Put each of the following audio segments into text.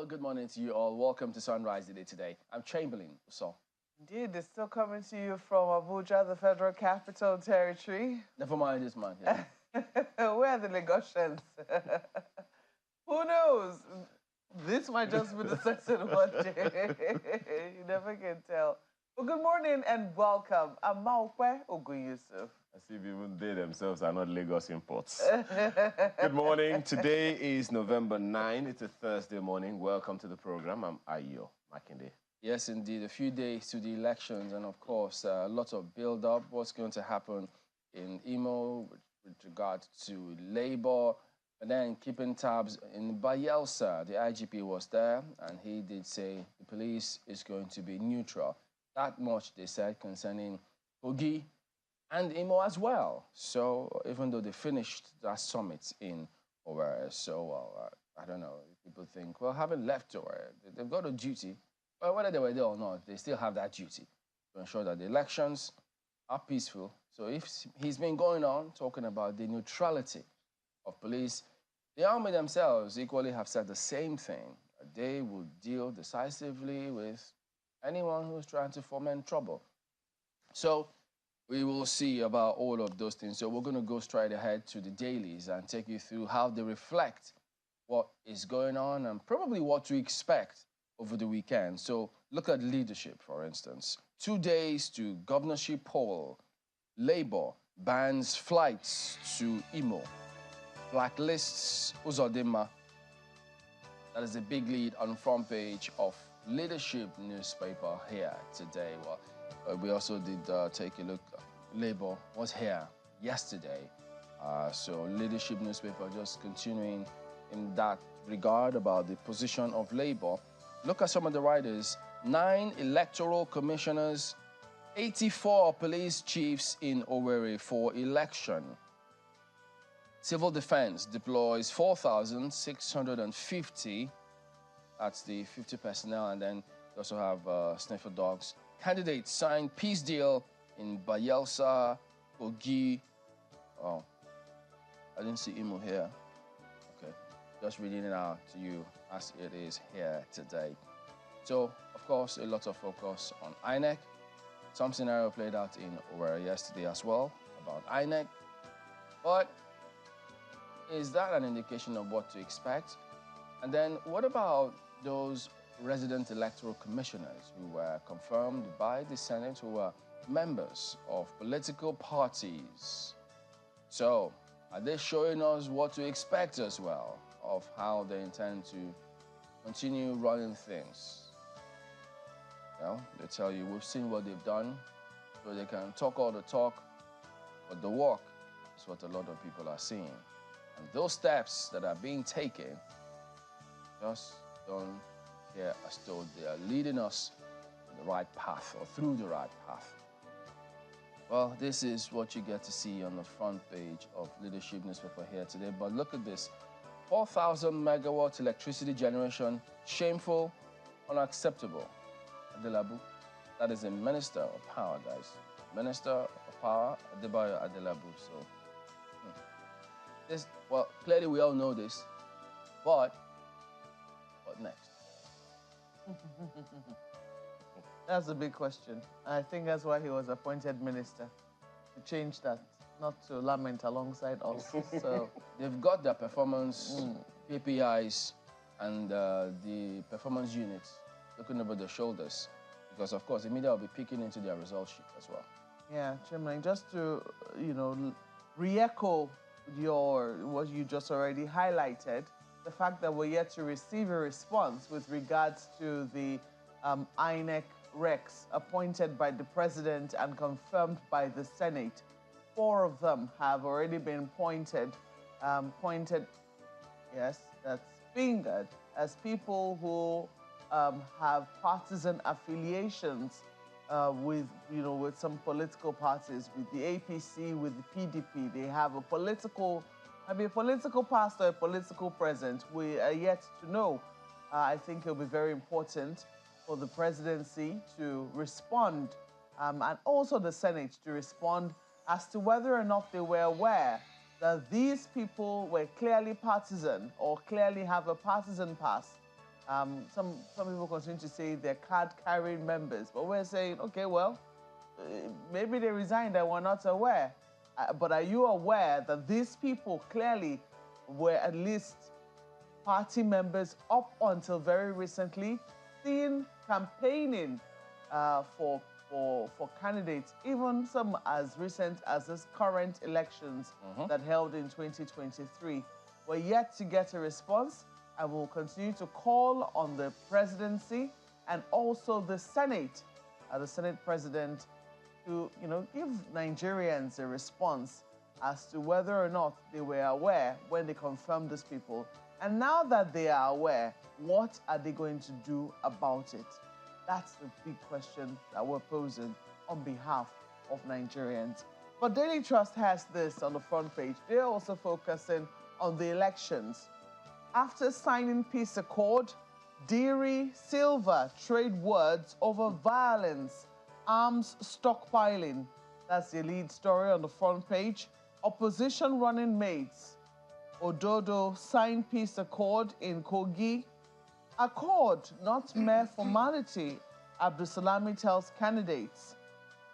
good morning to you all. Welcome to Sunrise today. I'm Chamberlain. So, Indeed, it's still coming to you from Abuja, the Federal Capital Territory. never mind this man. Yeah. Where are the Lagosians? Who knows? This might just be the second one day. You never can tell. Well, good morning and welcome. I'm Maokwe Ogun Yusuf. As if even they themselves are not Lagos imports. Good morning. Today is November 9. It's a Thursday morning. Welcome to the program. I'm Ayo Makinde. Yes, indeed. A few days to the elections, and of course, a lot of build-up. What's going to happen in Imo with regard to Labour, and then keeping tabs in Bayelsa. The IGP was there, and he did say the police is going to be neutral. That much they said concerning Kogi and Imo as well. So even though they finished that summit in Owerri, I don't know, people think, well, having left Owerri, they've got a duty. Well, whether they were there or not, they still have that duty to ensure that the elections are peaceful. So if he's been going on talking about the neutrality of police, the army themselves equally have said the same thing. They will deal decisively with anyone who's trying to foment trouble. So we will see about all of those things. So we're going to go straight ahead to the dailies and take you through how they reflect what is going on and probably what to expect over the weekend. So look at leadership, for instance. 2 days to governorship poll. Labour bans flights to Imo. Blacklists Uzodinma. That is a big lead on front page of Leadership newspaper here today. Well, we also did take a look. Labour was here yesterday. So Leadership newspaper just continuing in that regard about the position of Labour. Look at some of the writers. 9 electoral commissioners, 84 police chiefs in Owerri for election. Civil Defense deploys 4,650. That's the 50 personnel, and then you also have sniffer dogs. Candidates signed peace deal in Bayelsa, Kogi. Oh, I didn't see Imo here. Okay, just reading it out to you as it is here today. So, of course, a lot of focus on INEC. Some scenario played out in Owerri yesterday as well about INEC. But is that an indication of what to expect? And then what about those resident electoral commissioners who were confirmed by the Senate, who were members of political parties? So, are they showing us what to expect as well of how they intend to continue running things? You know, they tell you, we've seen what they've done, so they can talk all the talk, but the walk is what a lot of people are seeing. And those steps that are being taken just don't care as though they are leading us to the right path or through the right path. Well, this is what you get to see on the front page of Leadership newspaper here today. But look at this. 4,000 megawatts electricity generation, shameful, unacceptable. Adelabu, that is a minister of power, guys. Minister of power, Adebayo Adelabu. So, this, well, clearly we all know this, but what next? That's a big question. I think that's why he was appointed minister, to change that, not to lament alongside us. So they've got their performance KPIs and the performance units looking over their shoulders, because of course the media will be peeking into their result sheet as well. Yeah, Chairman, just to re-echo what you just already highlighted, the fact that we're yet to receive a response with regards to the INEC recs appointed by the President and confirmed by the Senate. 4 of them have already been pointed, yes, that's fingered as people who have partisan affiliations with some political parties, with the APC, with the PDP. They have a political past or a political present. We are yet to know. I think it'll be very important for the presidency to respond and also the Senate to respond as to whether or not they were aware that these people were clearly partisan or clearly have a partisan past Some people continue to say they're card-carrying members, but we're saying, okay, well, maybe they resigned and we're not aware. But are you aware that these people clearly were at least party members up until very recently, seen campaigning for candidates, even some as recent as this current elections that held in 2023. We're yet to get a response, and we'll continue to call on the presidency and also the Senate president to, give Nigerians a response as to whether or not they were aware when they confirmed these people. And now that they are aware, what are they going to do about it? That's the big question that we're posing on behalf of Nigerians. But Daily Trust has this on the front page. They're also focusing on the elections. After signing peace accord, Diri Silva trade words over violence, arms stockpiling. That's the lead story on the front page. Opposition running mates. Ododo signed peace accord in Kogi. Accord, not mere formality, Abdulsalami tells candidates.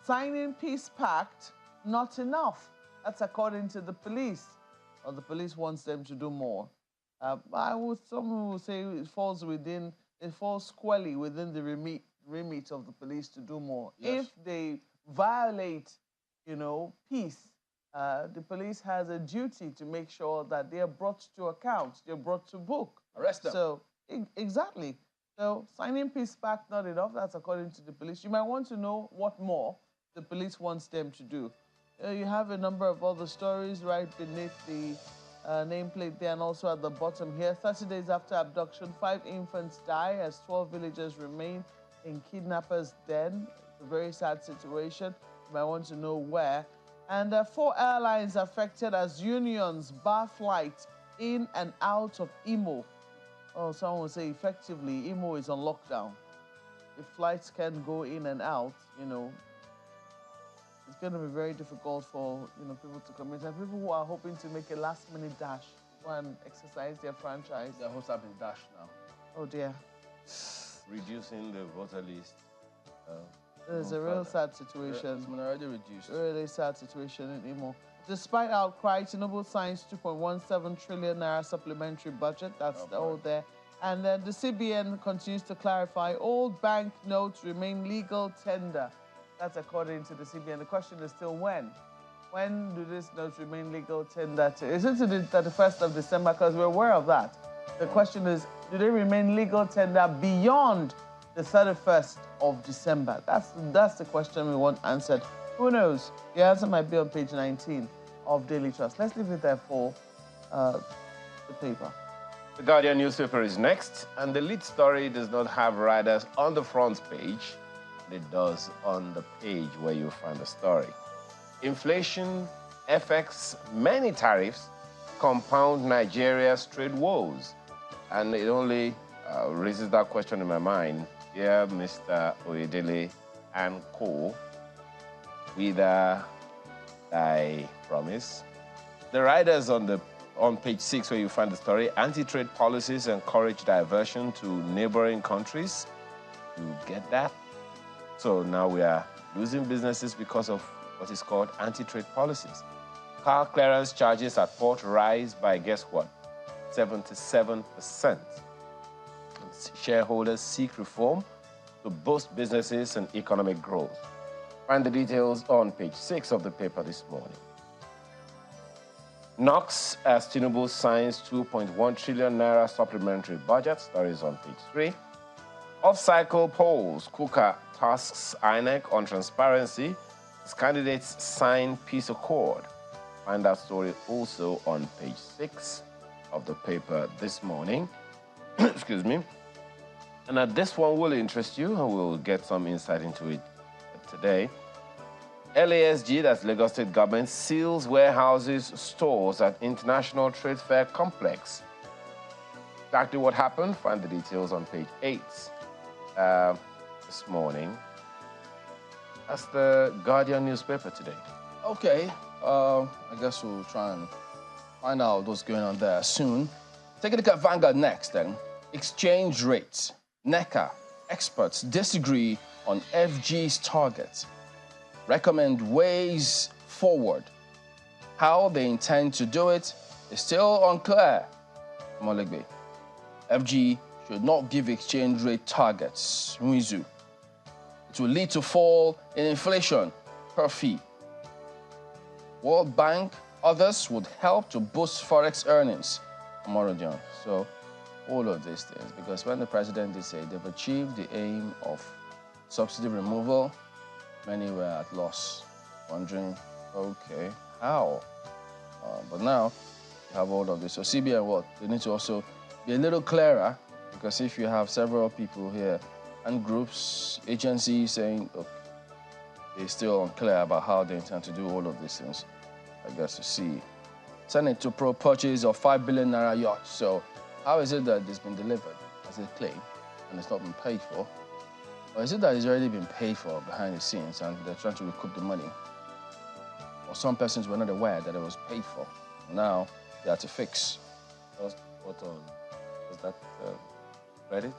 Signing peace pact, not enough. That's according to the police. Or the police wants them to do more. Some will say it falls squarely within the remit of the police to do more. Yes. If they violate, peace, the police has a duty to make sure that they are brought to account, they're brought to book. Arrest them. So, exactly. So, signing peace pact, not enough. That's according to the police. You might want to know what more the police wants them to do. You have a number of other stories right beneath the nameplate there, and also at the bottom here. 30 days after abduction, 5 infants die as 12 villagers remain in kidnappers' den. It's a very sad situation. You might want to know where. And 4 airlines affected as unions bar flights in and out of Imo. Oh, someone will say effectively, Imo is on lockdown. If flights can go in and out, it's going to be very difficult for people to commit. And people who are hoping to make a last-minute dash, go and exercise their franchise. Their hopes have been dashed now. Oh dear. Reducing the voter list. It's a real sad situation. It's been already reduced. Really sad situation in Imo. Despite outcry, Tinubu signs 2.17 trillion naira supplementary budget. That's all there. And then the CBN continues to clarify old bank notes remain legal tender. That's according to the CBN. The question is still when? When do these notes remain legal tender? Is it to the 31st of December? Because we're aware of that. The question is, do they remain legal tender beyond the 31st of December? That's the question we want answered. Who knows? The answer might be on page 19 of Daily Trust. Let's leave it there for the paper. The Guardian newspaper is next, and the lead story does not have riders on the front page. It does on the page where you find the story. Inflation, FX, many tariffs compound Nigeria's trade woes. And it only raises that question in my mind. Dear Mr. Oyedele and co, whether I promise. The riders on page 6 where you find the story, anti-trade policies encourage diversion to neighboring countries. You get that? So now we are losing businesses because of what is called anti-trade policies. Car clearance charges at port rise by, guess what, 77%. Shareholders seek reform to boost businesses and economic growth. Find the details on page 6 of the paper this morning. Knocks as Tinubu signs 2.1 trillion naira supplementary budget. Stories on page 3. Off-cycle polls. Kuka tasks INEC on transparency as candidates sign peace accord. Find that story also on page 6 of the paper this morning. Excuse me. And this one will interest you, and we'll get some insight into it today. LASG, that's Lagos State Government, seals warehouses, stores at International Trade Fair Complex. Exactly what happened, find the details on page 8 this morning. That's the Guardian newspaper today. Okay, I guess we'll try and find out what's going on there soon. Take a look at Vanguard next then. exchange rates. NECA experts disagree on FG's target. Recommend ways forward. How they intend to do it is still unclear. Molegbe. FG should not give exchange rate targets. Muizu. It will lead to fall in inflation per fee. World Bank, others would help to boost forex earnings. Amorodion. So all of these things, because when the president did say they've achieved the aim of subsidy removal, many were at loss, wondering, okay, how? But now you have all of this. So CBN, what? They need to also be a little clearer, because if you have several people here and groups, agencies saying, look, they're still unclear about how they intend to do all of these things, I guess to see. Senate to pro purchase of 5 billion naira yacht. So how is it that it's been delivered as a claim and it's not been paid for? Or is it that it's already been paid for behind the scenes and they're trying to recoup the money? Or some persons were not aware that it was paid for. Now they have to fix. Was that credit?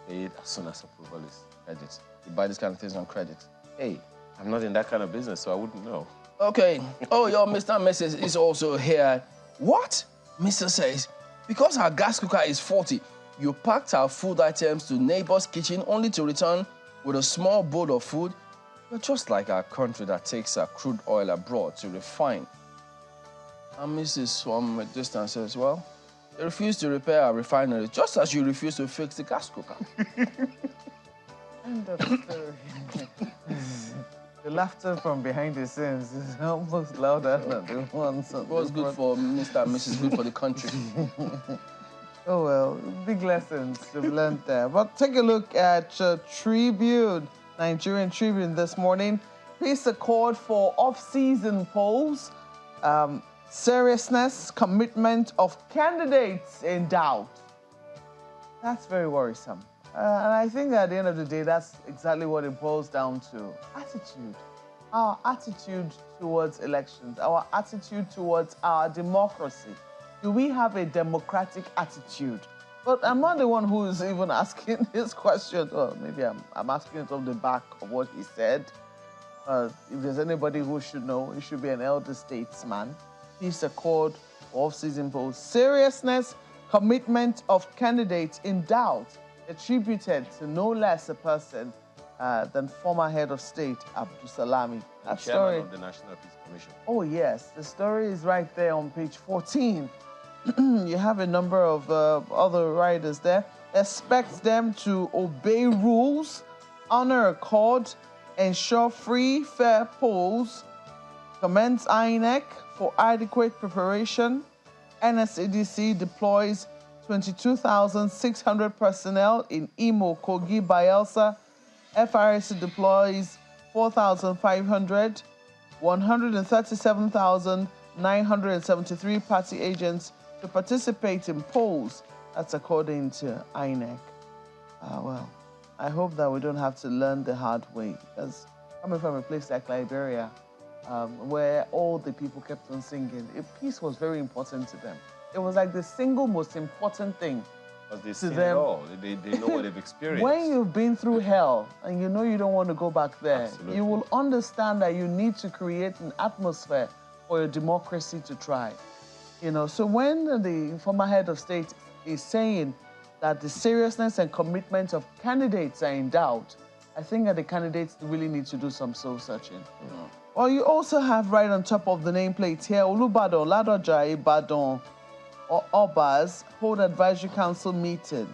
Paid as soon as approval is Credit. You buy these kind of things on credit. Hey, I'm not in that kind of business, so I wouldn't know. Okay. Oh, your Mr. and Mrs. is also here. What? Mr. says, because our gas cooker is faulty, you packed our food items to neighbor's kitchen only to return with a small bowl of food. You're just like our country that takes our crude oil abroad to refine. And Mrs. from a distance says, well, they refuse to repair our refinery, just as you refuse to fix the gas cooker. End of story. The laughter from behind the scenes is almost louder than the ones on What's good for Mr. and Mrs. Good for the country? Oh, well, big lessons to have learned there. But take a look at Tribune, Nigerian Tribune this morning. Peace accord for off-season polls. Seriousness, commitment of candidates in doubt. That's very worrisome. And I think at the end of the day, that's exactly what it boils down to. Attitude. Our attitude towards elections, our attitude towards our democracy. Do we have a democratic attitude? But I'm not the one who is even asking this question. Well, maybe I'm asking it off the back of what he said. If there's anybody who should know, it should be an elder statesman. Peace accord, off-season polls. Seriousness, commitment of candidates in doubt, attributed to no less a person than former head of state, Abdul Salami. That Chairman of the National Peace Commission. Oh, yes. The story is right there on page 14. You have a number of other writers there. Expect them to obey rules, honor accord, ensure free, fair polls, commends INEC for adequate preparation. NSADC deploys 22,600 personnel in Imo, Kogi, Bayelsa. FRC deploys 4,500, 137,973 party agents to participate in polls. That's according to INEC. Well, I hope that we don't have to learn the hard way, because coming from a place like Liberia, where all the people kept on singing, peace was very important to them. It was like the single most important thing. Because they see it all. They know what they've experienced. When you've been through hell and you know you don't want to go back there, Absolutely. You will understand that you need to create an atmosphere for your democracy to thrive. You know, so when the former head of state is saying that the seriousness and commitment of candidates are in doubt, I think that the candidates really need to do some soul searching. Well, you also have right on top of the nameplate here, Olubadan, Ladoja, Ibadan, or Obas hold advisory council meeting.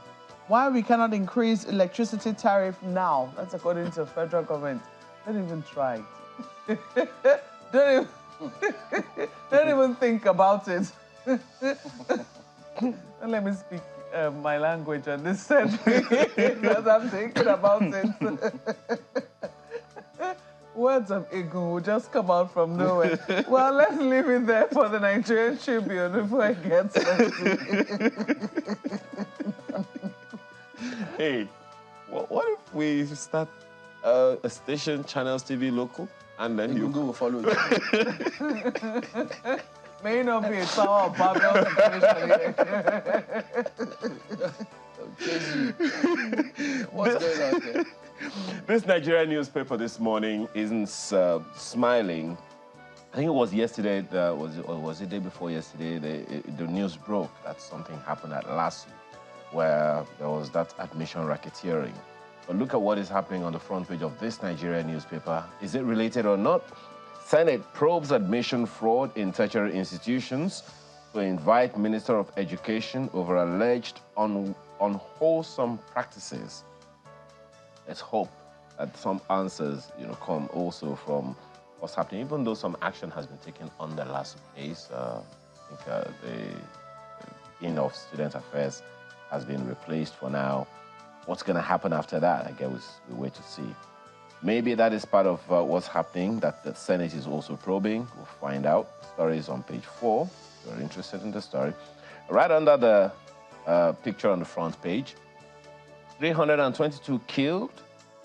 Why we cannot increase electricity tariff now? That's according to the federal government. Don't even try it. don't even think about it. Don't let me speak my language on this set because I'm thinking about it. Words of Igun will just come out from nowhere. Well, let's leave it there for the Nigerian Tribune before I get started. Hey, what if we start a station, Channels TV Local, and then you Google will follow you. May not be a Tower of Babel situation here. Chase you. What's going on here? This Nigerian newspaper this morning isn't smiling. I think it was yesterday, or was it the day before yesterday, the news broke that something happened at LASU, where there was that admission racketeering. But look at what is happening on the front page of this Nigerian newspaper. Is it related or not? Senate probes admission fraud in tertiary institutions to invite Minister of Education over alleged unwholesome practices. Let's hope that some answers, come also from what's happening, even though some action has been taken on the LASU case. I think the Dean of Student Affairs has been replaced for now. What's going to happen after that? I guess we wait to see. Maybe that is part of what's happening, that the Senate is also probing. We'll find out. The story is on page 4, if you're interested in the story. Right under the picture on the front page, 322 killed,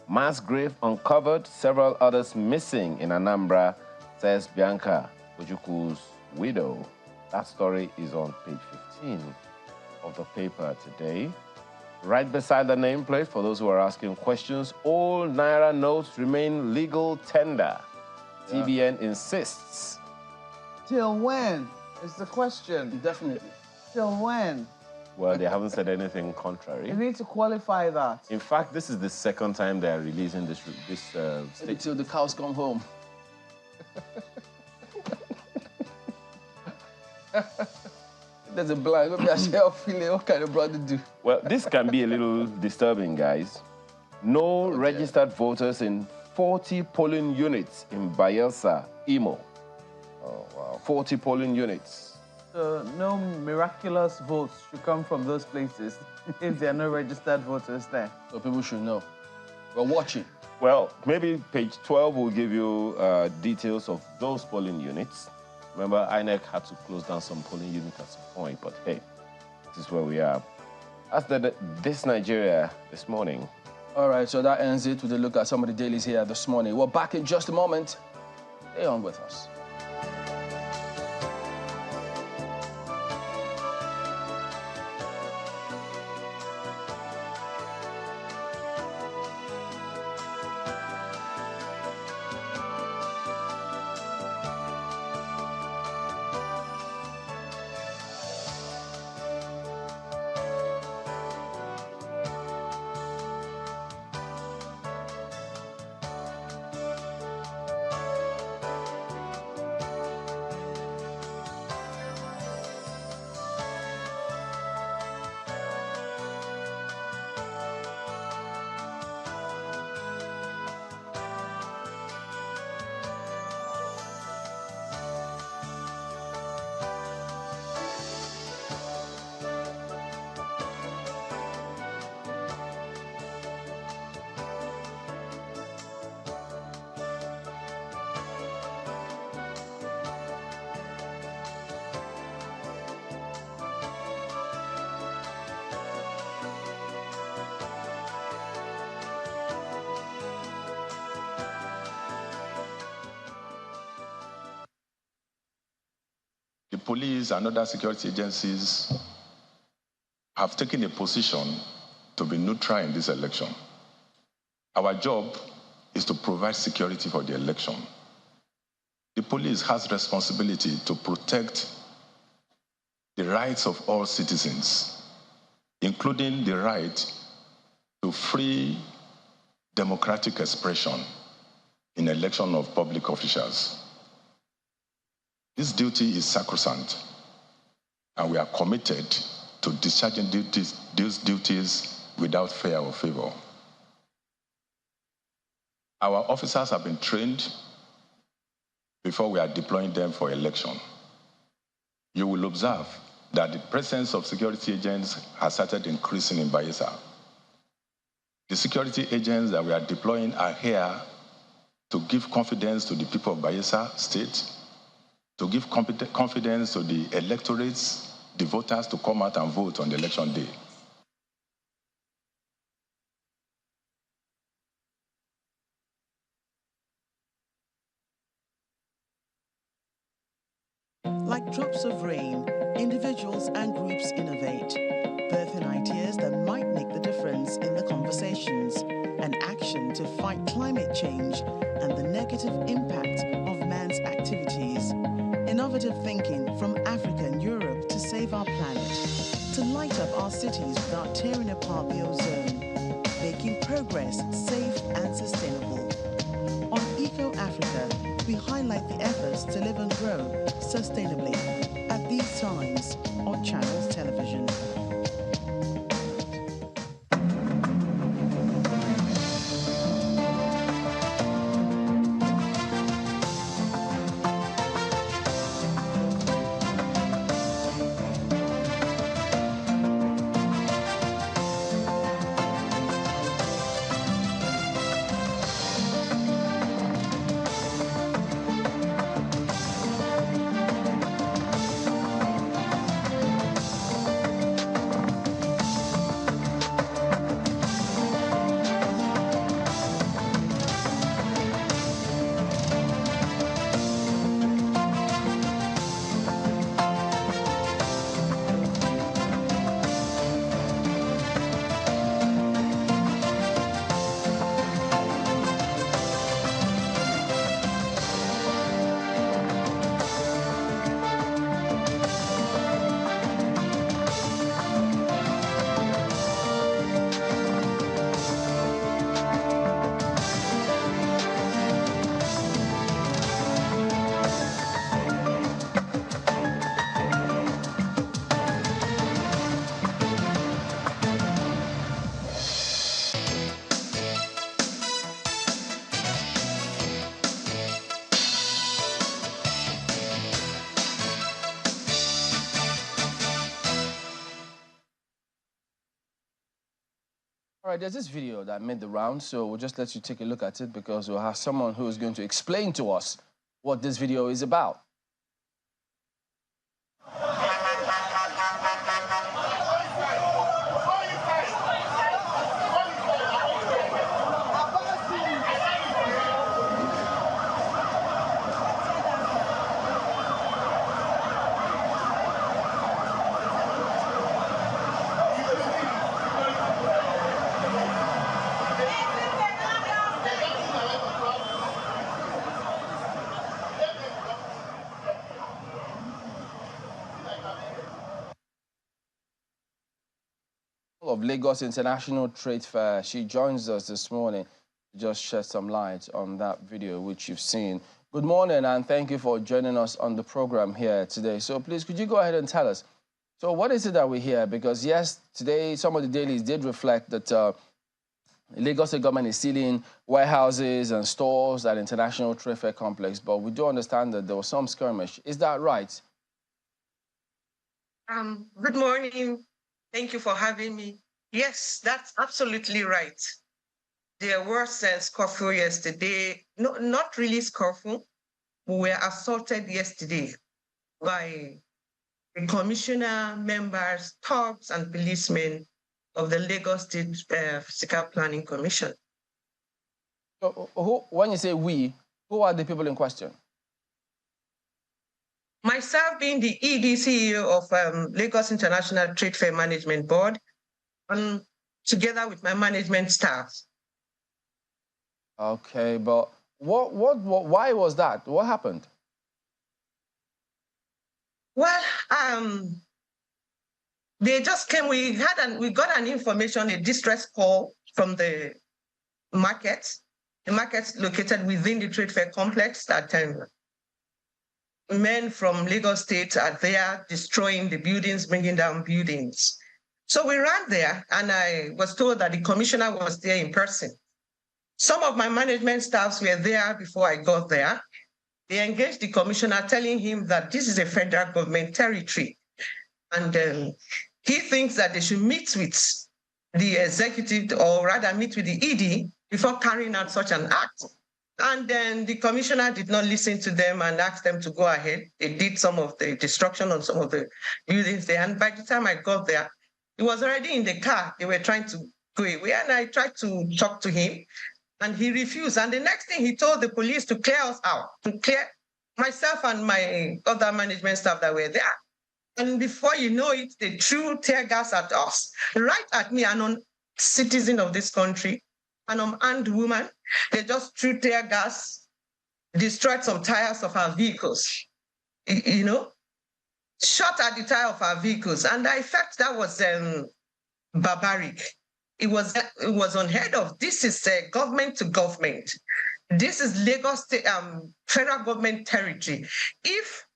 mass grave uncovered, several others missing in Anambra, says Bianca Ojukwu's widow. That story is on page 15 of the paper today. Right beside the nameplate, for those who are asking questions, all Naira notes remain legal tender. Yeah. TBN insists. Till when is the question? Definitely. Till when? Well, they haven't said anything contrary. You need to qualify that. In fact, this is the second time they are releasing this statement. Until the cows come home. There's a blind. Maybe I shall feel what kind of brother do. Well, this can be a little disturbing, guys. No registered voters in 40 polling units in Bayelsa, Imo. Oh, wow. 40 polling units. So no miraculous votes should come from those places if there are no registered voters there. So people should know. We're watching. Well, maybe page 12 will give you details of those polling units. Remember, INEC had to close down some polling units at some point, but hey, this is where we are. After this Nigeria this morning. All right, so that ends it with a look at some of the dailies here this morning. We're back in just a moment. Stay on with us. The police and other security agencies have taken a position to be neutral in this election. Our job is to provide security for the election. The police has responsibility to protect the rights of all citizens, including the right to free democratic expression in election of public officials. This duty is sacrosanct, and we are committed to discharging these duties without fear or favor. Our officers have been trained before we are deploying them for election. You will observe that the presence of security agents has started increasing in Bayelsa. The security agents that we are deploying are here to give confidence to the people of Bayelsa State, to give confidence to the electorates, the voters, to come out and vote on the election day. Like drops of rain, individuals and groups innovate, birthing ideas that might make the difference in the conversations and action to fight climate change and the negative impact of man's activities. Innovative thinking from Africa and Europe to save our planet, to light up our cities without tearing apart the ozone, making progress safe and sustainable. On Eco Africa, we highlight the efforts to live and grow sustainably at these times on Channels Television. All right, there's this video that made the round, so we'll just let you take a look at it because we'll have someone who is going to explain to us what this video is about. Of Lagos International Trade Fair. She joins us this morning to just shed some light on that video which you've seen. Good morning and thank you for joining us on the program here today. So please, could you go ahead and tell us, so what is it that we hear? Because yes, today some of the dailies did reflect that Lagos State government is sealing warehouses and stores at International Trade Fair Complex, but we do understand that there was some skirmish. Is that right? Good morning. Thank you for having me. Yes, that's absolutely right. There was curfew yesterday. No, not really curfew. We were assaulted yesterday by the commissioner, members, thugs, and policemen of the Lagos State Physical Planning Commission. So, when you say we, who are the people in question? Myself being the ED CEO of Lagos International Trade Fair Management Board, together with my management staff. Okay, but why was that? What happened? Well, they just came. We got an information, a distress call from the market. The market's located within the trade fair complex that men from Lagos State are there destroying the buildings, bringing down buildings. So we ran there and I was told that the commissioner was there in person. Some of my management staffs were there before I got there. They engaged the commissioner telling him that this is a federal government territory. And he thinks that they should meet with the executive or rather meet with the ED before carrying out such an act. And then the commissioner did not listen to them and asked them to go ahead. They did some of the destruction on some of the buildings there. And by the time I got there, he was already in the car. They were trying to go away. And I tried to talk to him and he refused. And the next thing he told the police to clear us out, to clear myself and my other management staff that were there. And before you know it, they threw tear gas at us, right at me, an citizen of this country, an unarmed woman. They just threw tear gas, destroyed some tires of our vehicles, you know, shot at the tire of our vehicles. And I felt that was barbaric. It was unheard of. This is government to government. This is Lagos State, federal government territory. If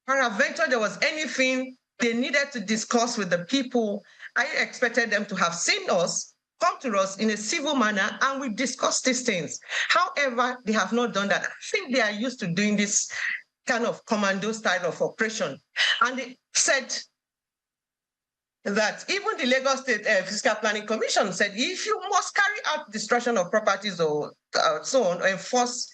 peradventure there was anything they needed to discuss with the people, I expected them to have seen us, come to us in a civil manner, and we discuss these things. However, they have not done that. I think they are used to doing this kind of commando style of operation. And they said that even the Lagos State Fiscal Planning Commission said, if you must carry out destruction of properties or so on, or enforce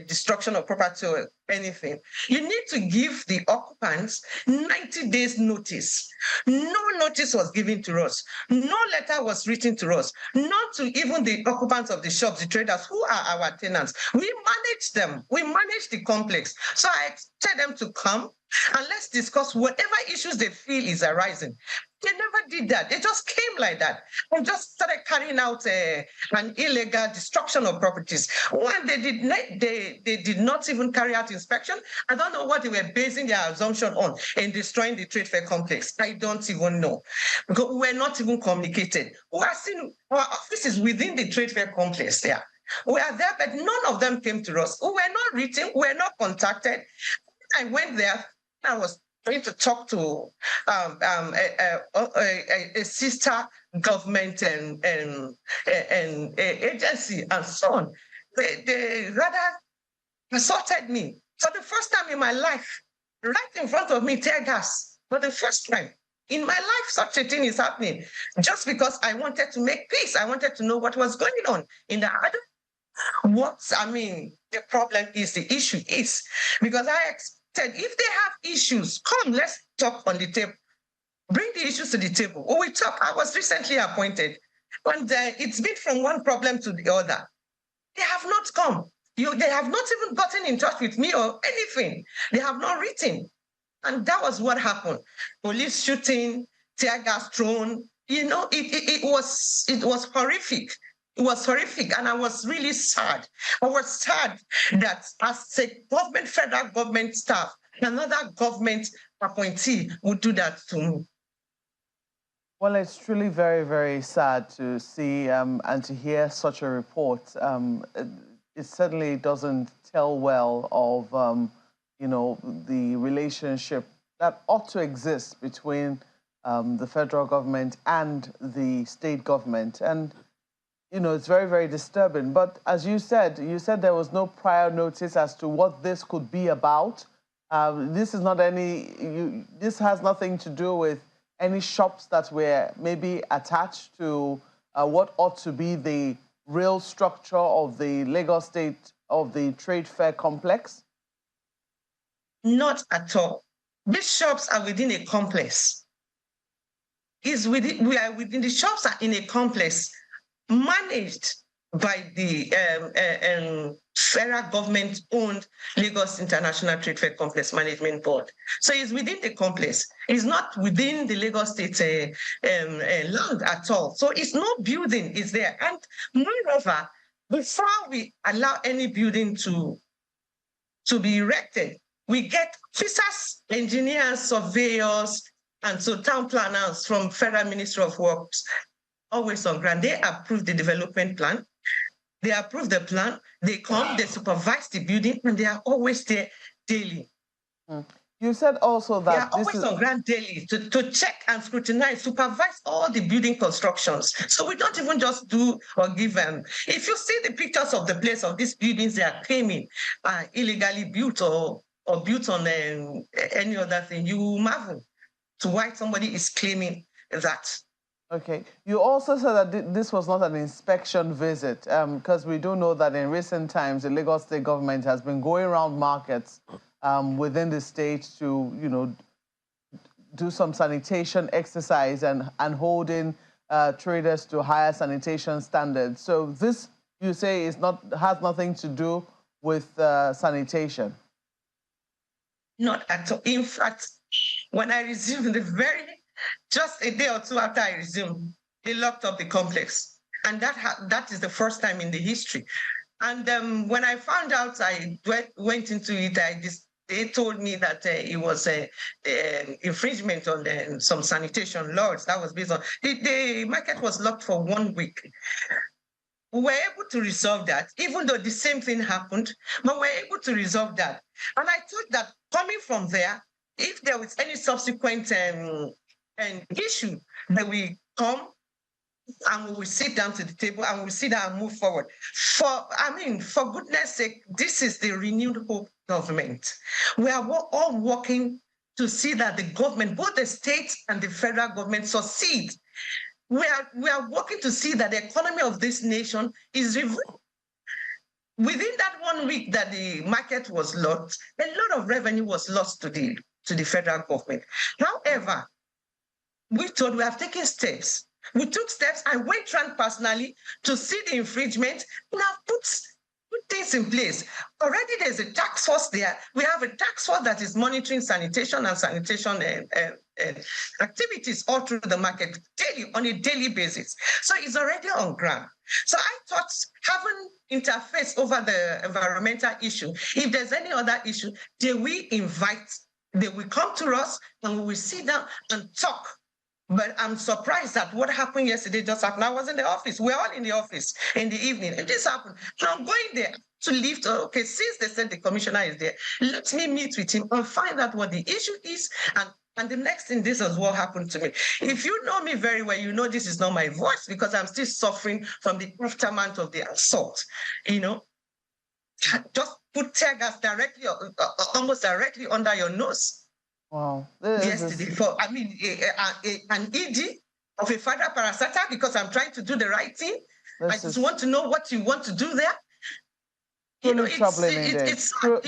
destruction of property or anything, you need to give the occupants 90 days notice. No notice was given to us. No letter was written to us, not to even the occupants of the shops, the traders, who are our tenants. We manage them. We manage the complex. So I expect them to come and let's discuss whatever issues they feel is arising. They never did that. They just came like that and just started carrying out an illegal destruction of properties. When they did not even carry out inspection. I don't know what they were basing their assumption on in destroying the trade fair complex. I don't even know, because we were not even communicated. We are seeing our offices within the trade fair complex. Yeah, we are there, but none of them came to us. We were not written. We were not contacted. I went there. I was trying to talk to a sister government and agency and so on. They rather assaulted me for the first time in my life, right in front of me, tear gas. For the first time in my life, such a thing is happening just because I wanted to make peace. I wanted to know what was going on in the other. The problem is, the issue is, because I said, if they have issues, come, let's talk on the table. Bring the issues to the table. Oh, we talk. I was recently appointed, and it's been from one problem to the other. They have not come. They have not even gotten in touch with me or anything. They have not written. And that was what happened. Police shooting, tear gas thrown. You know, it was horrific. It was horrific, and I was really sad. I was sad that as a government, federal government staff, another government appointee would do that to me. Well, it's truly very, very sad to see and to hear such a report. It certainly doesn't tell well of, the relationship that ought to exist between the federal government and the state government. And it's very, very disturbing. But as you said there was no prior notice as to what this could be about. This is not this has nothing to do with any shops that were maybe attached to what ought to be the real structure of the Lagos State of the trade fair complex? Not at all. These shops are within a complex. The shops are in a complex managed by the federal government-owned Lagos International Trade Fair Complex Management Board. So it's within the complex. It's not within the Lagos State land at all. So it's no building is there. And moreover, before we allow any building to be erected, we get officers, engineers, surveyors, and so town planners from Federal Ministry of Works always on ground. They approve the development plan. They approve the plan. They come, they supervise the building, and they are always there daily. You said also that they are always on ground daily to check and scrutinize, supervise all the building constructions. So we don't even just do or give them. If you see the pictures of the place of these buildings they are claiming are illegally built or built on any other thing, you marvel to why somebody is claiming that. Okay. You also said that this was not an inspection visit, because we do know that in recent times, the Lagos State government has been going around markets within the state to, do some sanitation exercise and holding traders to higher sanitation standards. So this, you say, has nothing to do with sanitation? Not at all. In fact, when I resumed, just a day or two after I resumed, they locked up the complex. And that is the first time in the history. And when I found out, I went into it, they told me that it was an infringement on some sanitation laws. That was based on, the market was locked for 1 week. We were able to resolve that, even though the same thing happened, but we were able to resolve that. And I thought that coming from there, if there was any subsequent issue, that we come and we will sit down to the table and we will sit down and move forward. For goodness sake, this is the renewed hope government. We are all working to see that the government, both the state and the federal government, succeed. We are working to see that the economy of this nation is revived. Within that 1 week that the market was locked, a lot of revenue was lost to the federal government. However, we thought we have taken steps. We took steps. I went around personally to see the infringement and have put things in place. Already there's a task force there. We have a task force that is monitoring sanitation and sanitation activities all through the market daily, on a daily basis. So it's already on ground. So I thought having interface over the environmental issue, if there's any other issue, they will come to us and we will sit down and talk. But I'm surprised that what happened yesterday just happened. I was in the office. We're all in the office in the evening, and this happened. So I'm going there to lift. Okay, since they said the commissioner is there, let me meet with him and find out what the issue is. And the next thing, this is what happened to me. If you know me very well, you know this is not my voice because I'm still suffering from the aftermath of the assault. Just put tear gas directly, almost directly under your nose. Wow. Yesterday, an ED of a federal parastatal because I'm trying to do the right thing. I just want to know what you want to do there. Truly troubling indeed.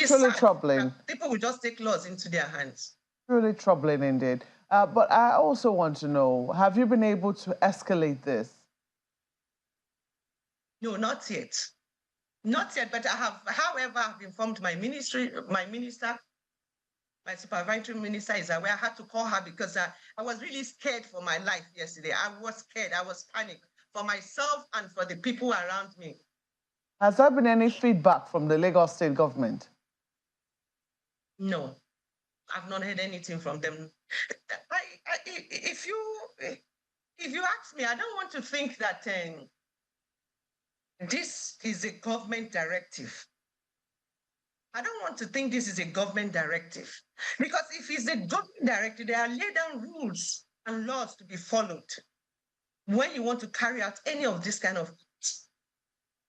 Truly troubling. People will just take laws into their hands. Truly troubling indeed. But I also want to know, have you been able to escalate this? No, not yet. Not yet, but I have, however, I've informed my minister, my supervisory minister is aware. I had to call her because I was really scared for my life yesterday. I was scared. I was panicked for myself and for the people around me. Has there been any feedback from the Lagos state government? No, I've not heard anything from them. If you ask me, I don't want to think that this is a government directive. I don't want to think this is a government directive. Because if it's a government directive, there are laid down rules and laws to be followed when you want to carry out any of this kind of things.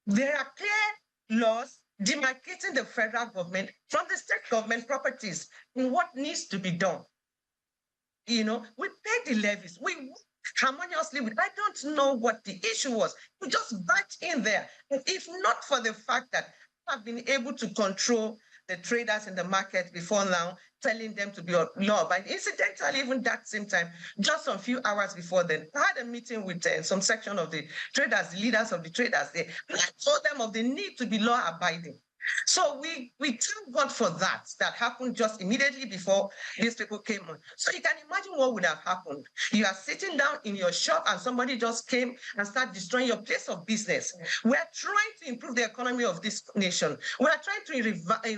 There are clear laws demarcating the federal government from the state government properties and what needs to be done. We pay the levies. We work harmoniously with. I don't know what the issue was. We just barged in there. And if not for the fact that I've been able to control the traders in the market before now, telling them to be law-abiding. Incidentally, even that same time, just a few hours before then, I had a meeting with some section of the traders, the leaders of the traders there, and I told them of the need to be law-abiding. So we thank God for that. That happened just immediately before these people came on. So you can imagine what would have happened. You are sitting down in your shop and somebody just came and started destroying your place of business. We are trying to improve the economy of this nation. We are trying to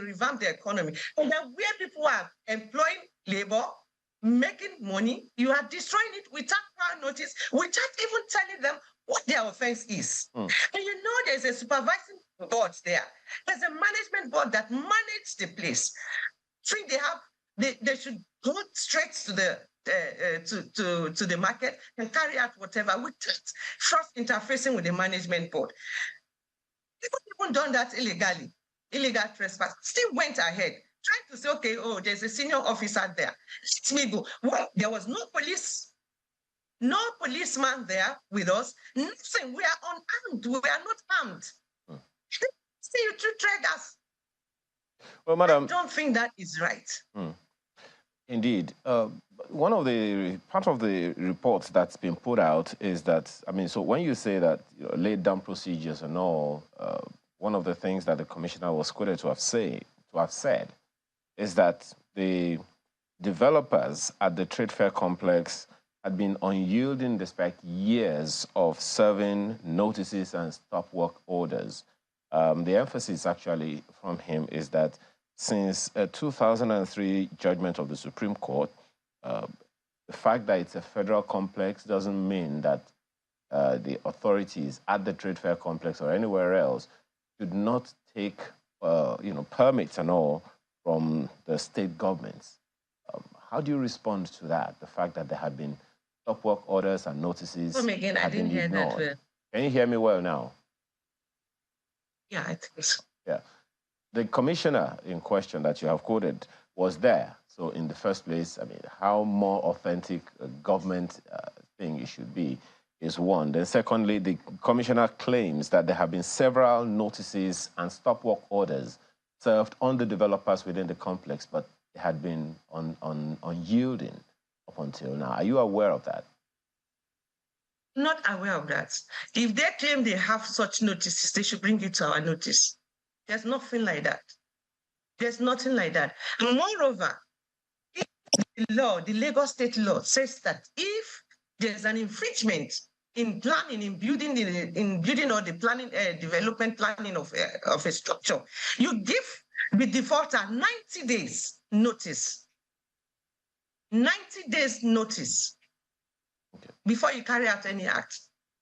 revamp the economy. And then where people are employing labor, making money, you are destroying it without prior notice, without even telling them what their offense is. And there's a supervising board there. There's a management board that manages the place. I think they should go straight to the market and carry out whatever without first interfacing with the management board. People even done that illegally, illegal trespass, still went ahead, trying to say, okay, there's a senior officer there. Let me go. Well, there was no police. No policeman there with us. Nothing. We are unarmed. We are not armed. See you to trade us. Well, Madam, I don't think that is right. Indeed. Part of the report that's been put out is that, so when you say that laid down procedures and all, one of the things that the commissioner was quoted to have said is that the developers at the trade fair complex had been unyielding despite years of serving notices and stop work orders. The emphasis actually from him is that since a 2003 judgment of the Supreme Court, the fact that it's a federal complex doesn't mean that the authorities at the trade fair complex or anywhere else should not take permits and all from the state governments. How do you respond to that? The fact that there have been stop work orders and notices again, I didn't hear that well. Can you hear me well now? Yeah, I think so. Yeah. The commissioner in question that you have quoted was there. So in the first place, I mean, how more authentic a government thing it should be is one. Then secondly, the commissioner claims that there have been several notices and stop work orders served on the developers within the complex, but it had been unyielding up until now. Are you aware of that? Not aware of that. If they claim they have such notices, they should bring it to our notice. There's nothing like that. There's nothing like that. And moreover, the law, the Lagos state law says that if there's an infringement in planning, in building or the planning, development planning of a structure, you give the defaulter 90 days notice. 90 days notice before you carry out any act.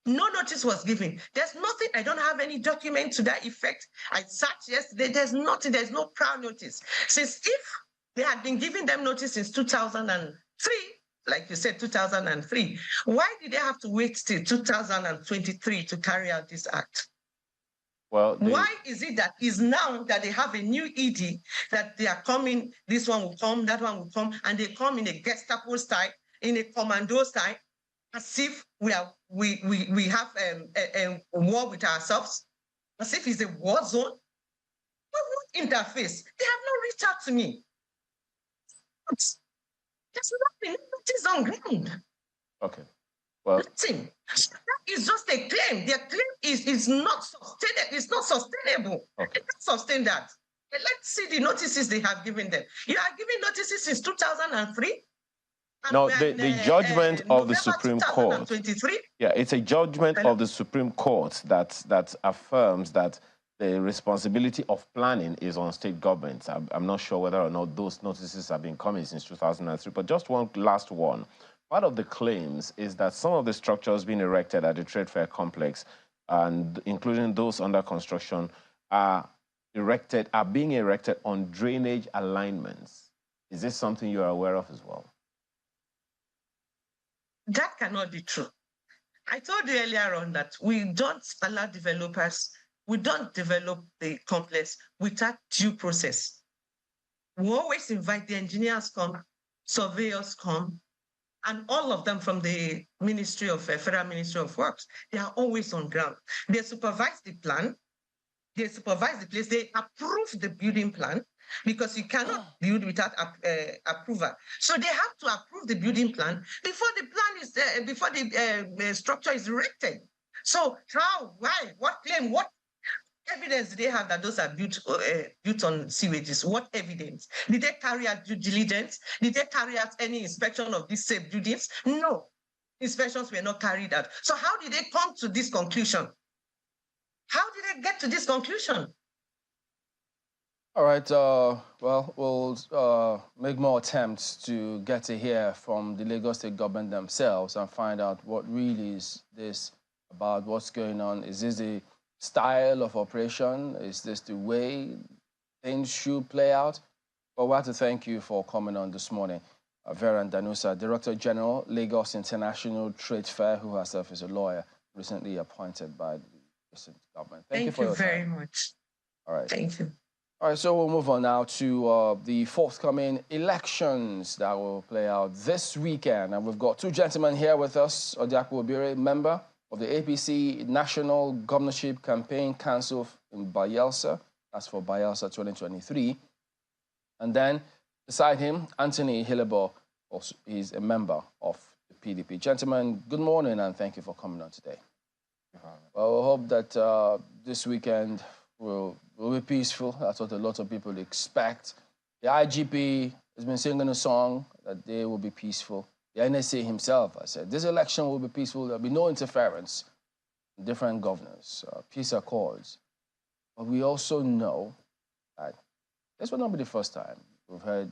No notice was given. There's nothing, I don't have any document to that effect. I searched yesterday, there's nothing, there's no prior notice. Since if they had been giving them notice since 2003, like you said, 2003, why did they have to wait till 2023 to carry out this act? Well, why is it that is now that they have a new ED that they are coming, this one will come, that one will come, and they come in a Gestapo style, in a commando style, as if we have a war with ourselves, as if it's a war zone? What interface? They have not reached out to me. There's nothing, nothing's on ground. Okay. Well, nothing. So that is just a claim. Their claim is not sustainable. It's not sustainable. Okay. They can't sustain that. And let's see the notices they have given them. You are giving notices since 2003. No, the judgment of the Supreme Court. Yeah, it's a judgment of the Supreme Court that affirms that the responsibility of planning is on state governments. I'm not sure whether or not those notices have been coming since 2003, but just one last one. Part of the claims is that some of the structures being erected at the trade fair complex, and including those under construction, are being erected on drainage alignments. Is this something you are aware of as well? That cannot be true. I told you earlier on that we don't allow developers, we don't develop the complex without due process. We always invite the engineers come, surveyors come, and all of them from the Federal Ministry of Works. They are always on ground. They supervise the plan, they supervise the place, they approve the building plan, because you cannot build without approval. So they have to approve the building plan before the plan is before the structure is erected. So how, why, what claim, what evidence do they have that those are built on sewages? What evidence? Did they carry out due diligence? Did they carry out any inspection of these safe buildings? No, inspections were not carried out. So how did they come to this conclusion? How did they get to this conclusion? All right, well, we'll make more attempts to get to hear from the Lagos State government themselves and find out what really is this about, what's going on. Is this the style of operation? Is this the way things should play out? But we have to thank you for coming on this morning. Vera Danusa, Director General, Lagos International Trade Fair, who herself is a lawyer, recently appointed by the recent government. Thank you for your time. Thank you very much. All right. Thank you. All right, so we'll move on now to the forthcoming elections that will play out this weekend. And we've got two gentlemen here with us. Odiakwu Obire, member of the APC National Governorship Campaign Council in Bayelsa. That's for Bayelsa 2023. And then beside him, Anthony Hillebo, also, he's a member of the PDP. Gentlemen, good morning and thank you for coming on today. Well, we hope that this weekend will be peaceful. That's what a lot of people expect. The IGP has been singing a song that they will be peaceful. The NSA himself has said this election will be peaceful. There'll be no interference. Different governors, peace accords. But we also know that this will not be the first time we've heard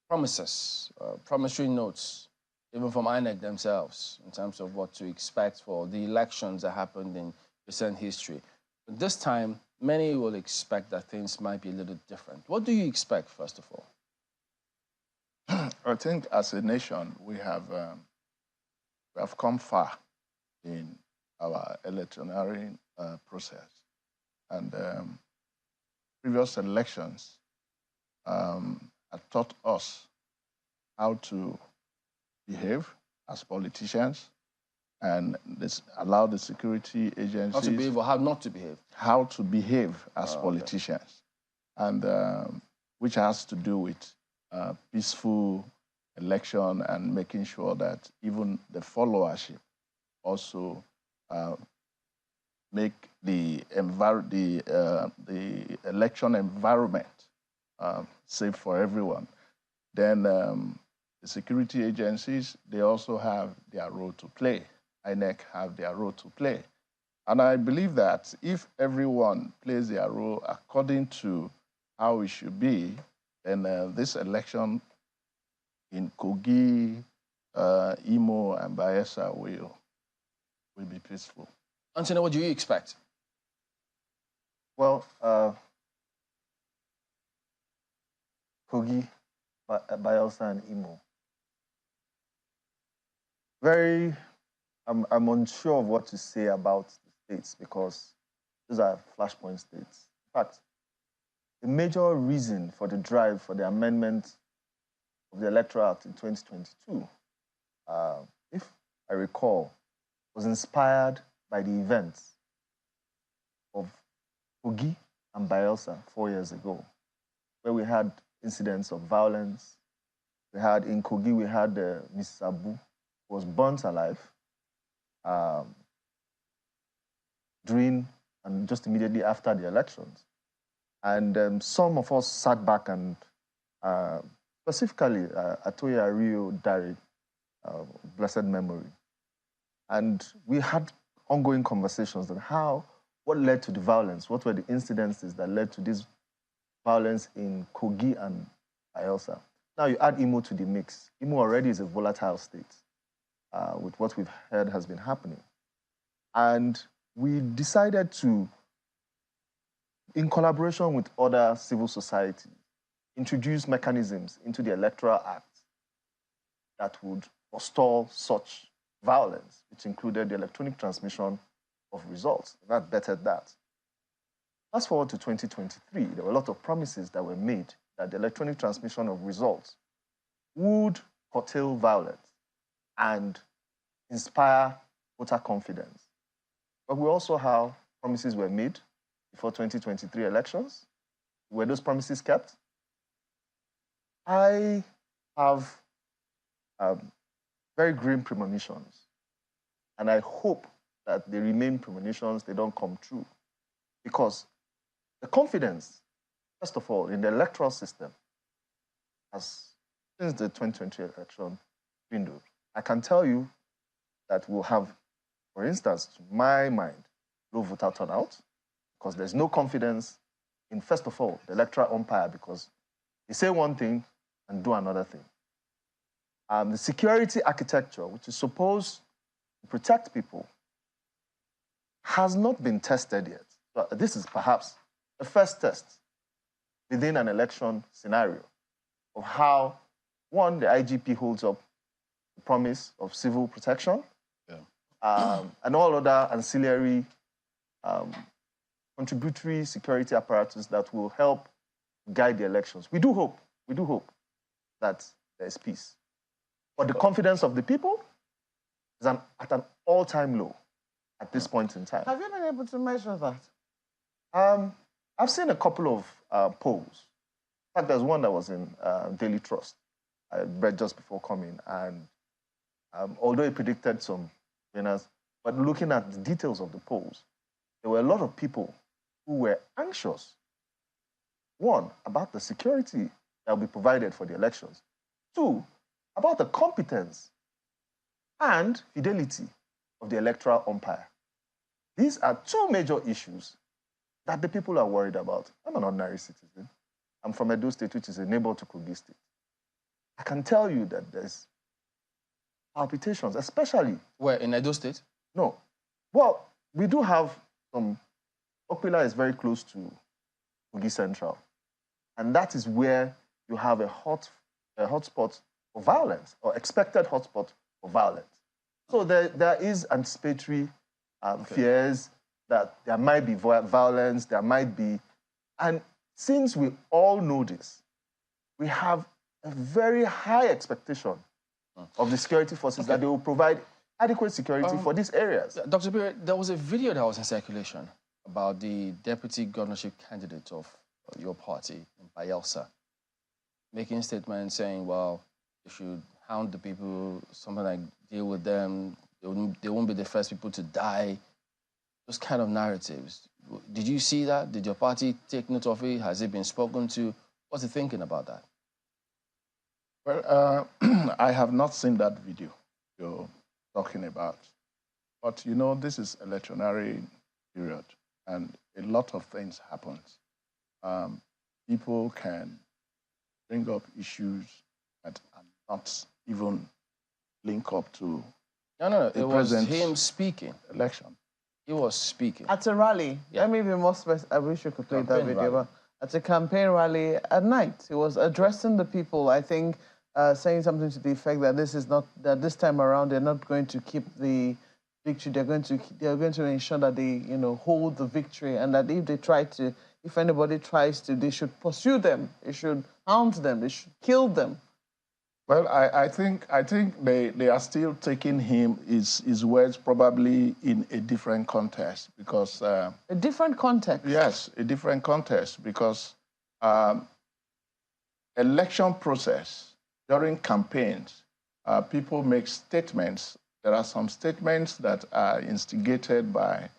promises, promissory notes, even from INEC themselves, in terms of what to expect for the elections that happened in recent history. But this time, many will expect that things might be a little different. What do you expect, first of all? I think as a nation, we have come far in our electioneering process. And previous elections have taught us how to behave as politicians and this allow the security agencies... How to behave or how not to behave? How to behave as politicians. Okay. And which has to do with peaceful election and making sure that even the followership also make the election environment safe for everyone. Then the security agencies, they also have their role to play. INEC have their role to play. And I believe that if everyone plays their role according to how it should be, then this election in Kogi, Imo, and Bayelsa will be peaceful. Anthony, what do you expect? Well, Kogi, Bayelsa, and Imo. I'm unsure of what to say about the states because those are flashpoint states. In fact, the major reason for the drive for the amendment of the Electoral Act in 2022, if I recall, was inspired by the events of Kogi and Bayelsa 4 years ago, where we had incidents of violence. In Kogi, we had Mrs. Abu, who was burnt alive during and just immediately after the elections. And some of us sat back and specifically Atoya Rio Dari, blessed memory. And we had ongoing conversations on what led to the violence, what were the incidences that led to this violence in Kogi and Bayelsa. Now you add Imo to the mix. Imo already is a volatile state with what we've heard has been happening. And we decided to, in collaboration with other civil society, introduce mechanisms into the Electoral Act that would forestall such violence, which included the electronic transmission of results. That bettered that. Fast forward to 2023, there were a lot of promises that were made that the electronic transmission of results would curtail violence and inspire voter confidence. But we also have promises were made before 2023 elections. Were those promises kept? I have very grim premonitions, and I hope that they remain premonitions, they don't come true. Because the confidence, first of all, in the electoral system has, since the 2020 election, dwindled. I can tell you that we'll have, for instance, to my mind, low voter turnout, because there's no confidence in, first of all, the electoral umpire, because they say one thing and do another thing. The security architecture, which is supposed to protect people, has not been tested yet. So this is perhaps the first test within an election scenario of how, one, the IGP holds up the promise of civil protection, and all other ancillary contributory security apparatus that will help guide the elections. We do hope that there is peace. But the confidence of the people is at an all-time low at this point in time. Have you been able to measure that? I've seen a couple of polls. In fact, there's one that was in Daily Trust. I read just before coming, and although it predicted some winners, but looking at the details of the polls, there were a lot of people who were anxious, one, about the security that will be provided for the elections, two, about the competence and fidelity of the electoral umpire. These are two major issues that the people are worried about. I'm an ordinary citizen. I'm from Edo State, which is a neighbor to Kogi State. I can tell you that there's palpitations, especially... Where, in Edo State? No. Well, we do have some... Okpila is very close to Kogi Central. And that is where you have a hotspot for violence, or expected hotspot for violence. So there is anticipatory fears that there might be violence, there might be... And since we all know this, we have a very high expectation of the security forces that they will provide adequate security for these areas. Dr. Bire, there was a video that was in circulation about the deputy governorship candidate of your party in Bayelsa, making statements saying, well, they should hound the people, something like deal with them, they won't be the first people to die. Those kind of narratives. Did you see that? Did your party take note of it? Has it been spoken to? What's the thinking about that? Well, I have not seen that video you're talking about. But, you know, this is electionary period, and a lot of things happen. People can bring up issues that are not even link up to No. It was him speaking. Election. He was speaking. At a rally. Yeah. Let me be more specific. I wish you could play that video. Rally. But at a campaign rally at night, he was addressing the people, I think, saying something to the effect that this time around they're not going to keep the victory. They're going to ensure that they, hold the victory, and that if anybody tries to, they should pursue them. They should hound them. They should kill them. Well, I think they are still taking his words probably in a different context, because a different context. Yes, a different context, because election process during campaigns, people make statements. There are some statements that are instigated by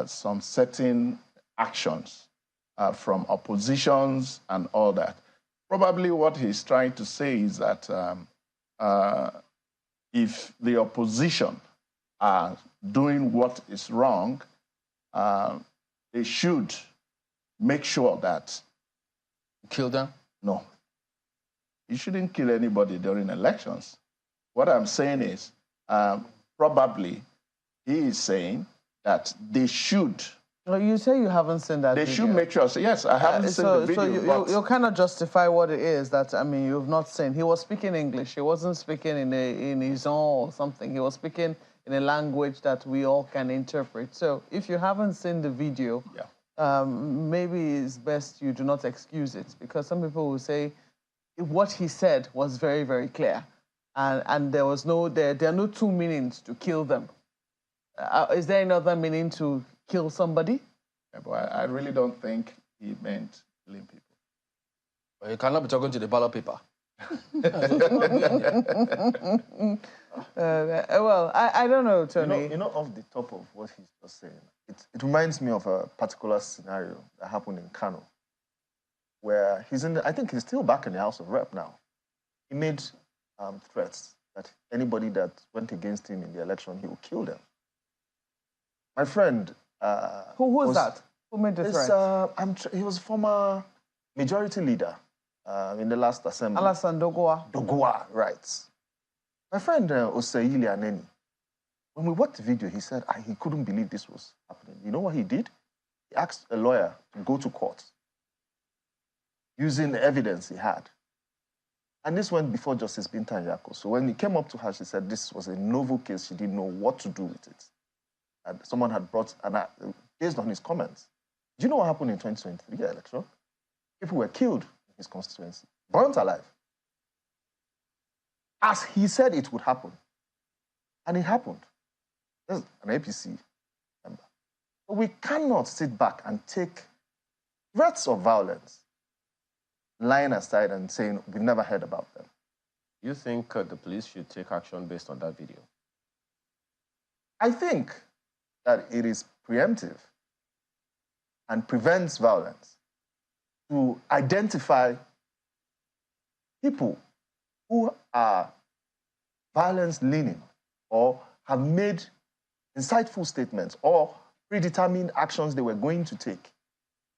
some certain actions from oppositions and all that. Probably what he's trying to say is that if the opposition are doing what is wrong, they should make sure that... Kill them? No. You shouldn't kill anybody during elections. What I'm saying is, probably he is saying that they should... Well, you say you haven't seen that video. They should make sure. So yes, I haven't seen the video. So you cannot justify what it is that, you've not seen. He was speaking English. He wasn't speaking in his own or something. He was speaking in a language that we all can interpret. So if you haven't seen the video, maybe it's best you do not excuse it, because some people will say what he said was very, very clear. And there are no two meanings to kill them. Is there another meaning to kill somebody? Yeah, but I really don't think he meant killing people. Well, you cannot be talking to the ballot paper. Well, I don't know, Tony. You know, off the top of what he's just saying, it reminds me of a particular scenario that happened in Kano, where I think he's still back in the House of Rep now. He made threats that anybody that went against him in the election, he would kill them. My friend... Who was that? Who made the threat? He was former majority leader in the last assembly. Alassane Dogowa. Dogowa, right. My friend Oseyili Aneni, when we watched the video, he said he couldn't believe this was happening. You know what he did? He asked a lawyer to go to court using the evidence he had. And this went before Justice Binta Nyako. So when he came up to her, she said this was a novel case. She didn't know what to do with it. And someone had brought, based on his comments. Do you know what happened in 2023 election? People were killed in his constituency, burnt alive. As he said it would happen. And it happened. This is an APC member. But we cannot sit back and take threats of violence, lying aside and saying we've never heard about them. You think the police should take action based on that video? I think that it is preemptive. and prevents violence to identify people who are violence-leaning or have made insightful statements or predetermined actions they were going to take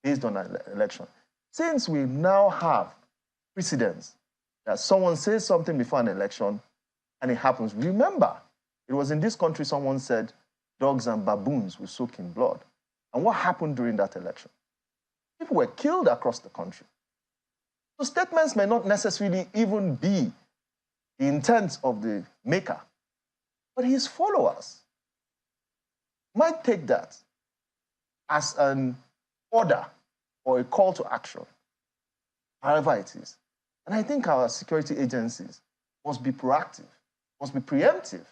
based on an election. Since we now have precedents that someone says something before an election and it happens, remember, it was in this country someone said dogs and baboons will soak in blood. And what happened during that election? People were killed across the country. So statements may not necessarily even be the intent of the maker, but his followers might take that as an order or a call to action, however it is. And I think our security agencies must be proactive, must be preemptive.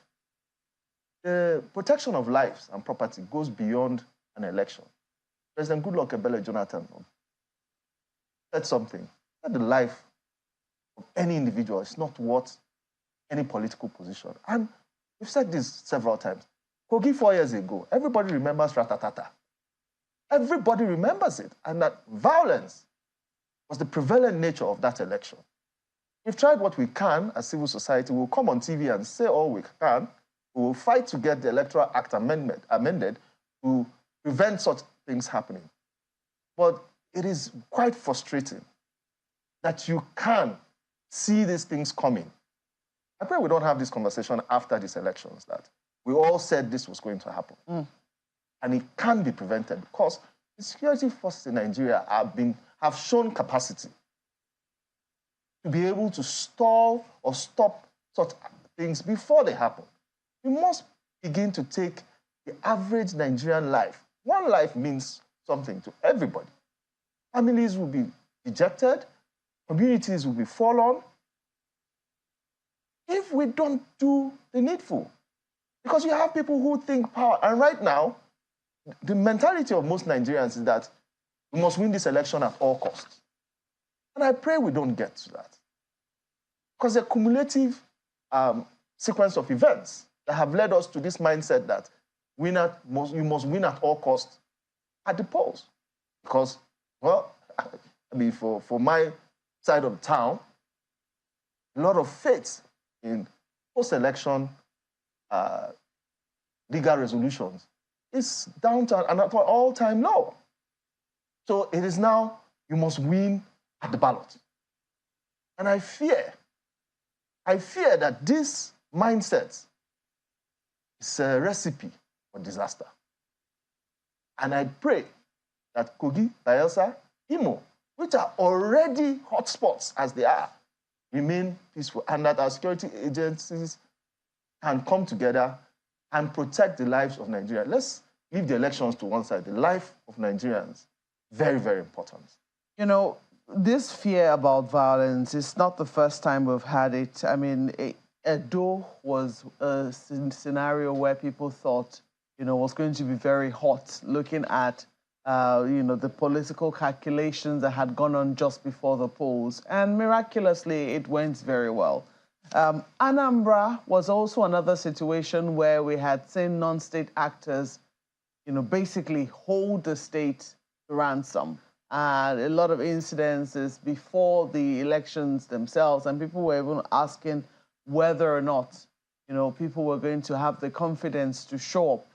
The protection of lives and property goes beyond an election. President Goodluck Ebele Jonathan said something, that the life of any individual is not worth any political position. And we've said this several times. Kogi 4 years ago, everybody remembers Ratatata. Everybody remembers it, and that violence was the prevalent nature of that election. We've tried what we can as civil society. We'll come on TV and say all we can. We will fight to get the Electoral Act amended to prevent such things happening. But it is quite frustrating that you can see these things coming. I pray we don't have this conversation after these elections, that we all said this was going to happen. And it can be prevented because the security forces in Nigeria have shown capacity to be able to stall or stop such things before they happen. We must begin to take the average Nigerian life. One life means something to everybody. Families will be dejected, communities will be fallen if we don't do the needful. Because you have people who think power, and right now, the mentality of most Nigerians is that we must win this election at all costs. And I pray we don't get to that. Because the cumulative sequence of events that have led us to this mindset that you must win at all costs at the polls. Because, well, I mean, for my side of town, a lot of faith in post-election legal resolutions is down to an all-time low. So it is now, you must win at the ballot. And I fear that this mindset is a recipe for disaster. And I pray that Kogi, Bayelsa, Imo, which are already hotspots as they are, remain peaceful, and that our security agencies can come together and protect the lives of Nigeria. Let's leave the elections to one side. The life of Nigerians, very, very important. You know, this fear about violence is not the first time we've had it. I mean, Edo was a scenario where people thought, was going to be very hot, looking at, the political calculations that had gone on just before the polls. And miraculously, it went very well. Anambra was also another situation where we had seen non-state actors, basically hold the state to ransom. And a lot of incidences before the elections themselves, and people were even asking whether or not, people were going to have the confidence to show up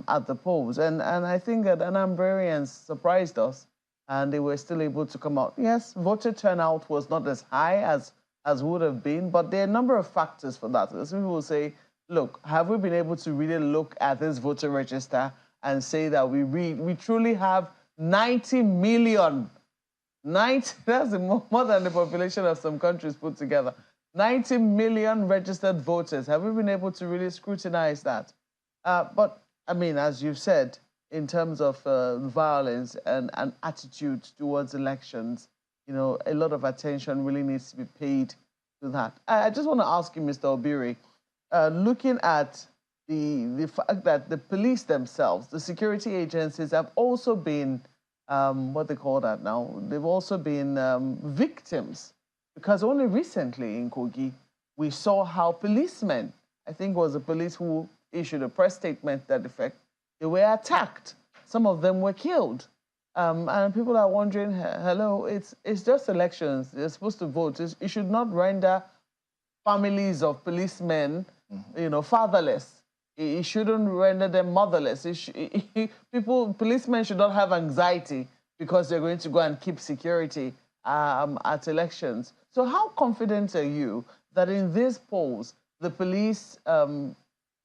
at the polls. And I think that Anambrarians surprised us, and they were still able to come out. Yes, voter turnout was not as high as would have been, but there are a number of factors for that. Some people will say, look, have we been able to really look at this voter register and say that we truly have 90 million, that's more than the population of some countries put together. 90 million registered voters. Have we been able to really scrutinize that? But, I mean, as you've said, in terms of violence and attitude towards elections, a lot of attention really needs to be paid to that. I just want to ask you, Mr. Obiri, looking at the fact that the police themselves, the security agencies, have also been, what they call that now, they've also been victims. Because only recently in Kogi, we saw how policemen, I think it was the police who issued a press statement to that effect, they were attacked. Some of them were killed. And people are wondering, hello, it's just elections. They're supposed to vote. It should not render families of policemen, fatherless. It shouldn't render them motherless. Policemen should not have anxiety because they're going to go and keep security at elections. So how confident are you that in these polls, the police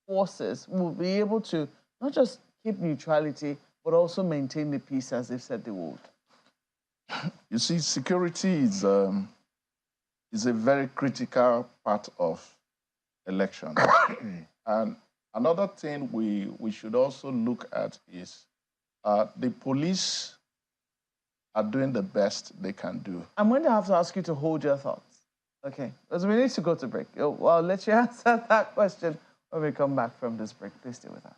forces will be able to not just keep neutrality, but also maintain the peace as they've said they would? You see, security is a very critical part of elections. And another thing we should also look at is the police are doing the best they can do. I'm going to have to ask you to hold your thoughts, okay? Because we need to go to break. Well, I'll let you answer that question when we come back from this break. Please stay with us.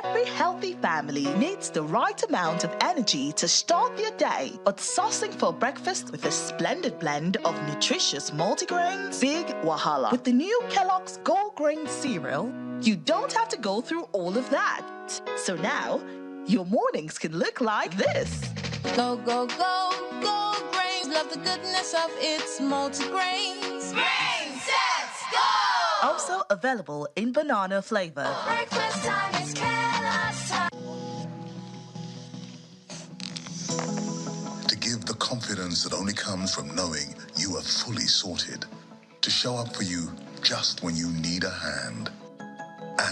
Every healthy family needs the right amount of energy to start their day, but sourcing for breakfast with a splendid blend of nutritious multigrains, big wahala. With the new Kellogg's Gold Grain cereal, you don't have to go through all of that. So now, your mornings can look like this. Go, go, go, Gold Grains. Love the goodness of its multigrains. Grains, let's go! Also available in banana flavor. Breakfast time is Kellogg's time. To give the confidence that only comes from knowing you are fully sorted. To show up for you just when you need a hand.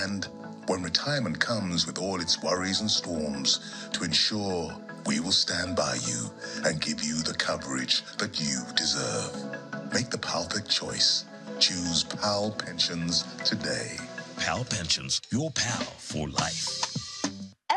And when retirement comes with all its worries and storms, to ensure we will stand by you and give you the coverage that you deserve. Make the perfect choice. Choose PAL Pensions today. PAL Pensions, your pal for life.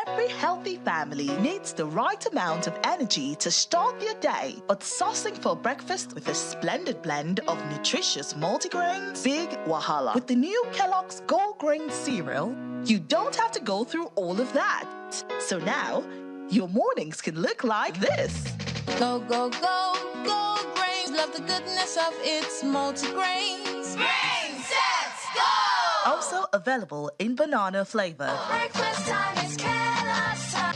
Every healthy family needs the right amount of energy to start their day, but sourcing for breakfast with a splendid blend of nutritious multigrains, big wahala. With the new Kellogg's Gold Grain cereal, you don't have to go through all of that. So now, your mornings can look like this. Go, go, go, Gold Grains. Love the goodness of its multigrains. Grains, let's go! Also available in banana flavor. Breakfast time is Kellogg's time.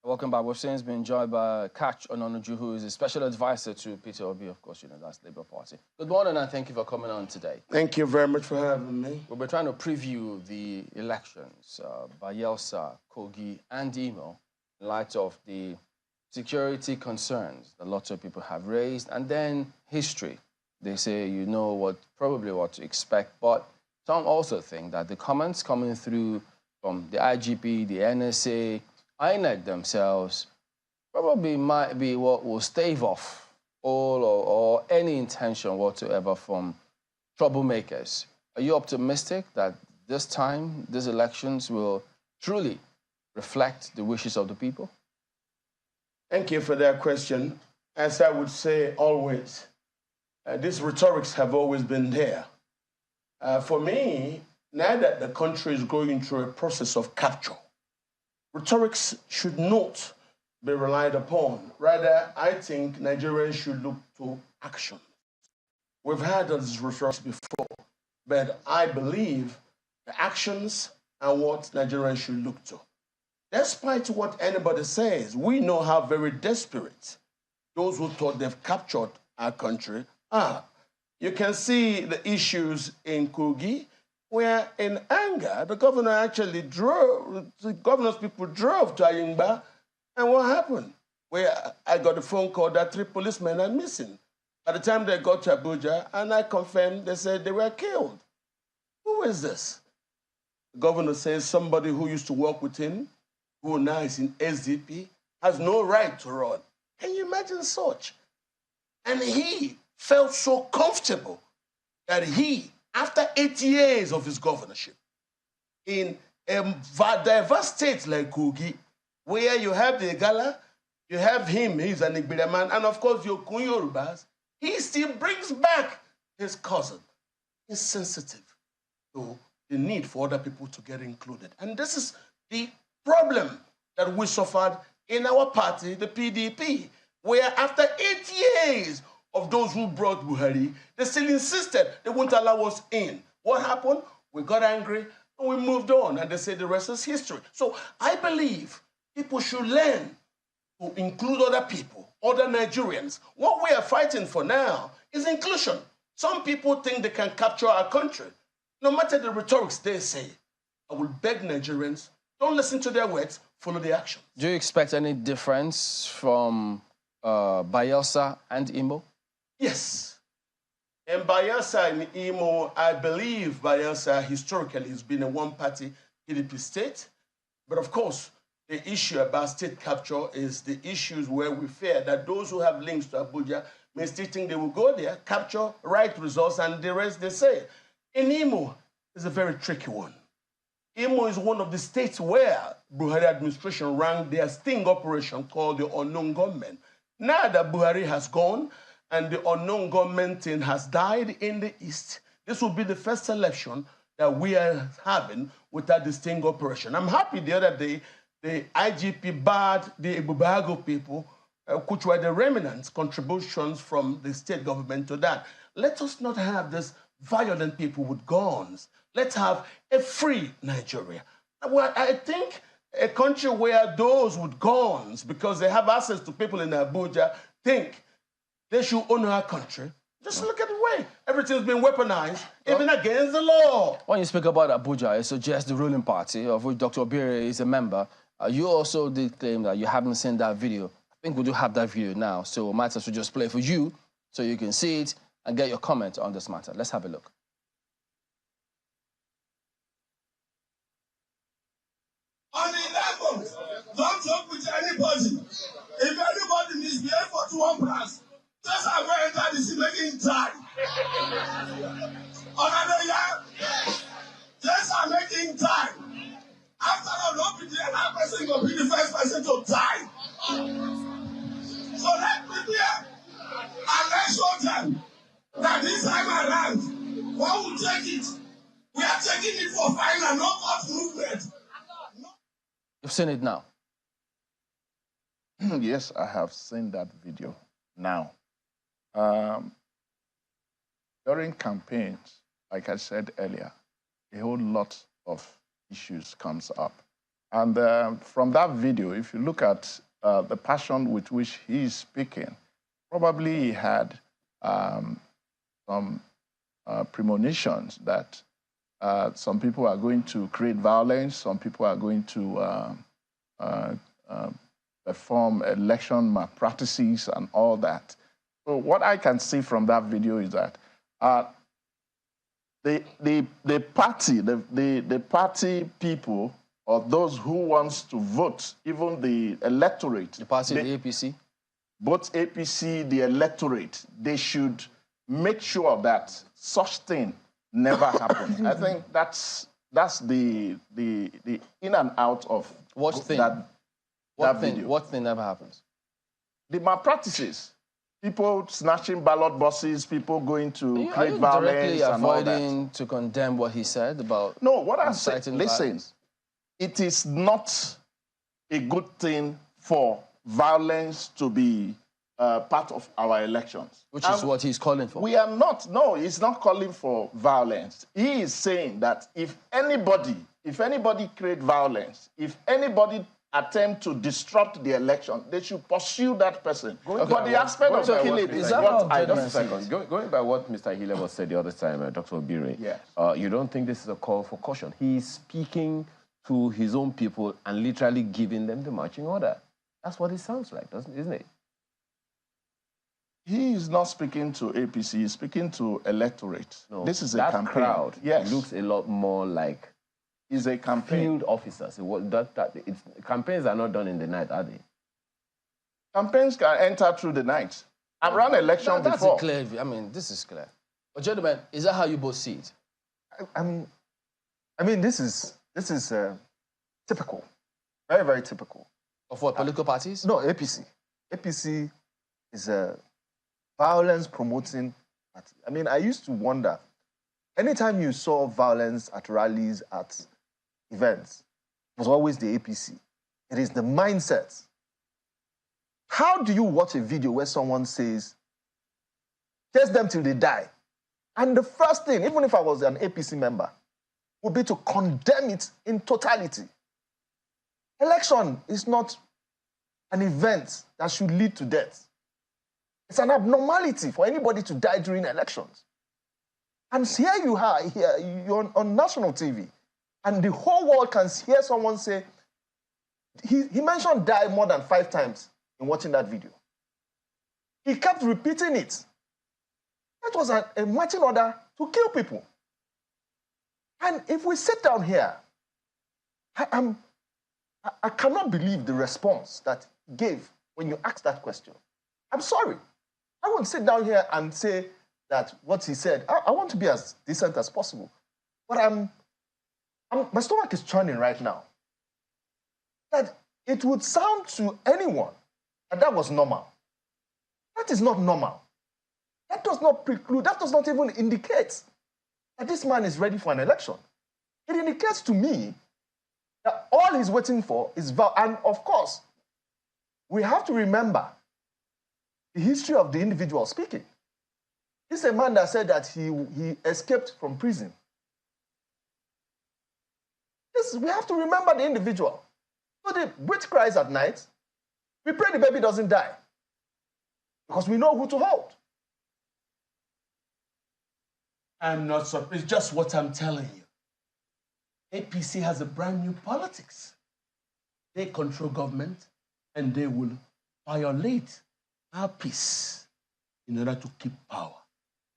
Welcome back. We've since been joined by Catch Ononuju, who is a special advisor to Peter Obi, of course, that's Labour Party. Good morning, and thank you for coming on today. Thank you very much for having me. We'll be trying to preview the elections, Bayelsa, Kogi, and Imo, in light of the security concerns that lots of people have raised, and then history. They say you know probably what to expect, but some also think that the comments coming through from the IGP, the NSA, INEC themselves probably might be what will stave off all or any intention whatsoever from troublemakers. Are you optimistic that this time, these elections will truly reflect the wishes of the people? Thank you for that question. As I would say always, these rhetorics have always been there. For me, now that the country is going through a process of capture, rhetorics should not be relied upon. Rather, I think Nigerians should look to action. We've had those rhetorics before, but I believe the actions are what Nigerians should look to. Despite what anybody says, we know how very desperate those who thought they've captured our country are. You can see the issues in Kogi. where in anger, the governor actually the governor's people drove to Ayingba, and what happened? Where I got a phone call that 3 policemen are missing. By the time they got to Abuja, and I confirmed, they said they were killed. Who is this? The governor says somebody who used to work with him, who now is in SDP, has no right to run. Can you imagine such? And he felt so comfortable that he, after 8 years of his governorship, in a diverse state like Kogi, where you have the Igala, you have him, he's an Igbira man, and of course your Kun Yorubas, he still brings back his cousin. He's sensitive to the need for other people to get included. And this is the problem that we suffered in our party, the PDP, where after 8 years of those who brought Buhari, they still insisted they wouldn't allow us in. What happened? We got angry and we moved on, and they say the rest is history. So I believe people should learn to include other people, other Nigerians. What we are fighting for now is inclusion. Some people think they can capture our country. No matter the rhetorics they say, I will beg Nigerians, don't listen to their words, follow the action. Do you expect any difference from Bayelsa and Imo? Yes. In Bayelsa and Imo, I believe Bayelsa historically has been a one-party PDP state. But of course, the issue about state capture is the issues where we fear that those who have links to Abuja may still think they will go there, capture, write results, and the rest they say. In Imo, it's a very tricky one. Imo is one of the states where Buhari administration ran their sting operation called the unknown gunmen. Now that Buhari has gone and the unknown gunmen thing has died in the East, this will be the first election that we are having without the sting operation. I'm happy the other day the IGP barred the Ibubago people, which were the remnants contributions from the state government to that. Let us not have this violent people with guns. Let's have a free Nigeria. Well, I think a country where those with guns, because they have access to people in Abuja, think they should own our country. Just look at the way everything's been weaponized, even against the law. When you speak about Abuja, it suggests the ruling party, of which Dr. Obiri is a member. You also did claim that you haven't seen that video. I think we do have that video now, so we might as well just play for you so you can see it and get your comment on this matter. Let's have a look. On the 11th, don't joke with anybody. If anybody misbehave for 2 plus, just have to enter the scene, make him die. Another year, just have make him die. After all, don't be the other person will be the first person to die. So let's prepare and let's show them that this time around, what will take it? We are taking it for final, no court movement. You've seen it now. Yes, I have seen that video now. During campaigns, like I said earlier, a whole lot of issues comes up. And from that video, if you look at the passion with which he is speaking, probably he had some premonitions that some people are going to create violence, some people are going to perform election malpractices and all that. So what I can see from that video is that the party people, or those who wants to vote, even the electorate, the party, the APC, both APC, the electorate, they should make sure that such thing never happens. I think that's the in and out of what thing? That video. What thing never happens? The malpractices. People snatching ballot boxes, people going to create violence directly and all that. avoiding to condemn what he said about... No, what I'm saying, listen, violence? It is not a good thing for violence to be part of our elections. Which is what he's calling for. We are not, no, he's not calling for violence. He is saying that if anybody create violence, if anybody attempt to disrupt the election, they should pursue that person. Going But by the aspect of what Philip Mr. is Hileb- what I just don't a see. second. Going by what Mr. Hileb said the other time, Dr. Obire, Yes. You don't think this is a call for caution? He's speaking to his own people and literally giving them the marching order. That's what it sounds like, isn't it? He is not speaking to APC, he's speaking to electorate. No, This is a that campaign. crowd Yes. looks a lot more like is a campaign. Field officers. Campaigns are not done in the night, are they? Campaigns can enter through the night. I've run election That's before. a clear view. I mean, this is clear. But gentlemen, is that how you both see it? I mean, this is typical, very, very typical. Of what, political parties? No, APC. APC is a violence-promoting party. I mean, I used to wonder, anytime you saw violence at rallies, at events, it was always the APC. It is the mindset. How do you watch a video where someone says, chase them till they die? And the first thing, even if I was an APC member, would be to condemn it in totality. Election is not an event that should lead to death. It's an abnormality for anybody to die during elections. And here you are, you're on national TV, and the whole world can hear someone say, he mentioned die more than 5 times in watching that video. He kept repeating it. That was a marching order to kill people. And if we sit down here, I cannot believe the response that he gave when you asked that question. I'm sorry. I won't sit down here and say that what he said, I want to be as decent as possible. But my stomach is churning right now. That it would sound to anyone that was normal. That is not normal. That does not preclude, that does not even indicate that this man is ready for an election. It indicates to me that all he's waiting for is and of course, we have to remember the history of the individual speaking. This is a man that said that he escaped from prison. We have to remember the individual. So the witch cries at night. We pray the baby doesn't die. Because we know who to hold. I'm not surprised. It's just what I'm telling you. APC has a brand new politics. They control government and they will violate our peace in order to keep power.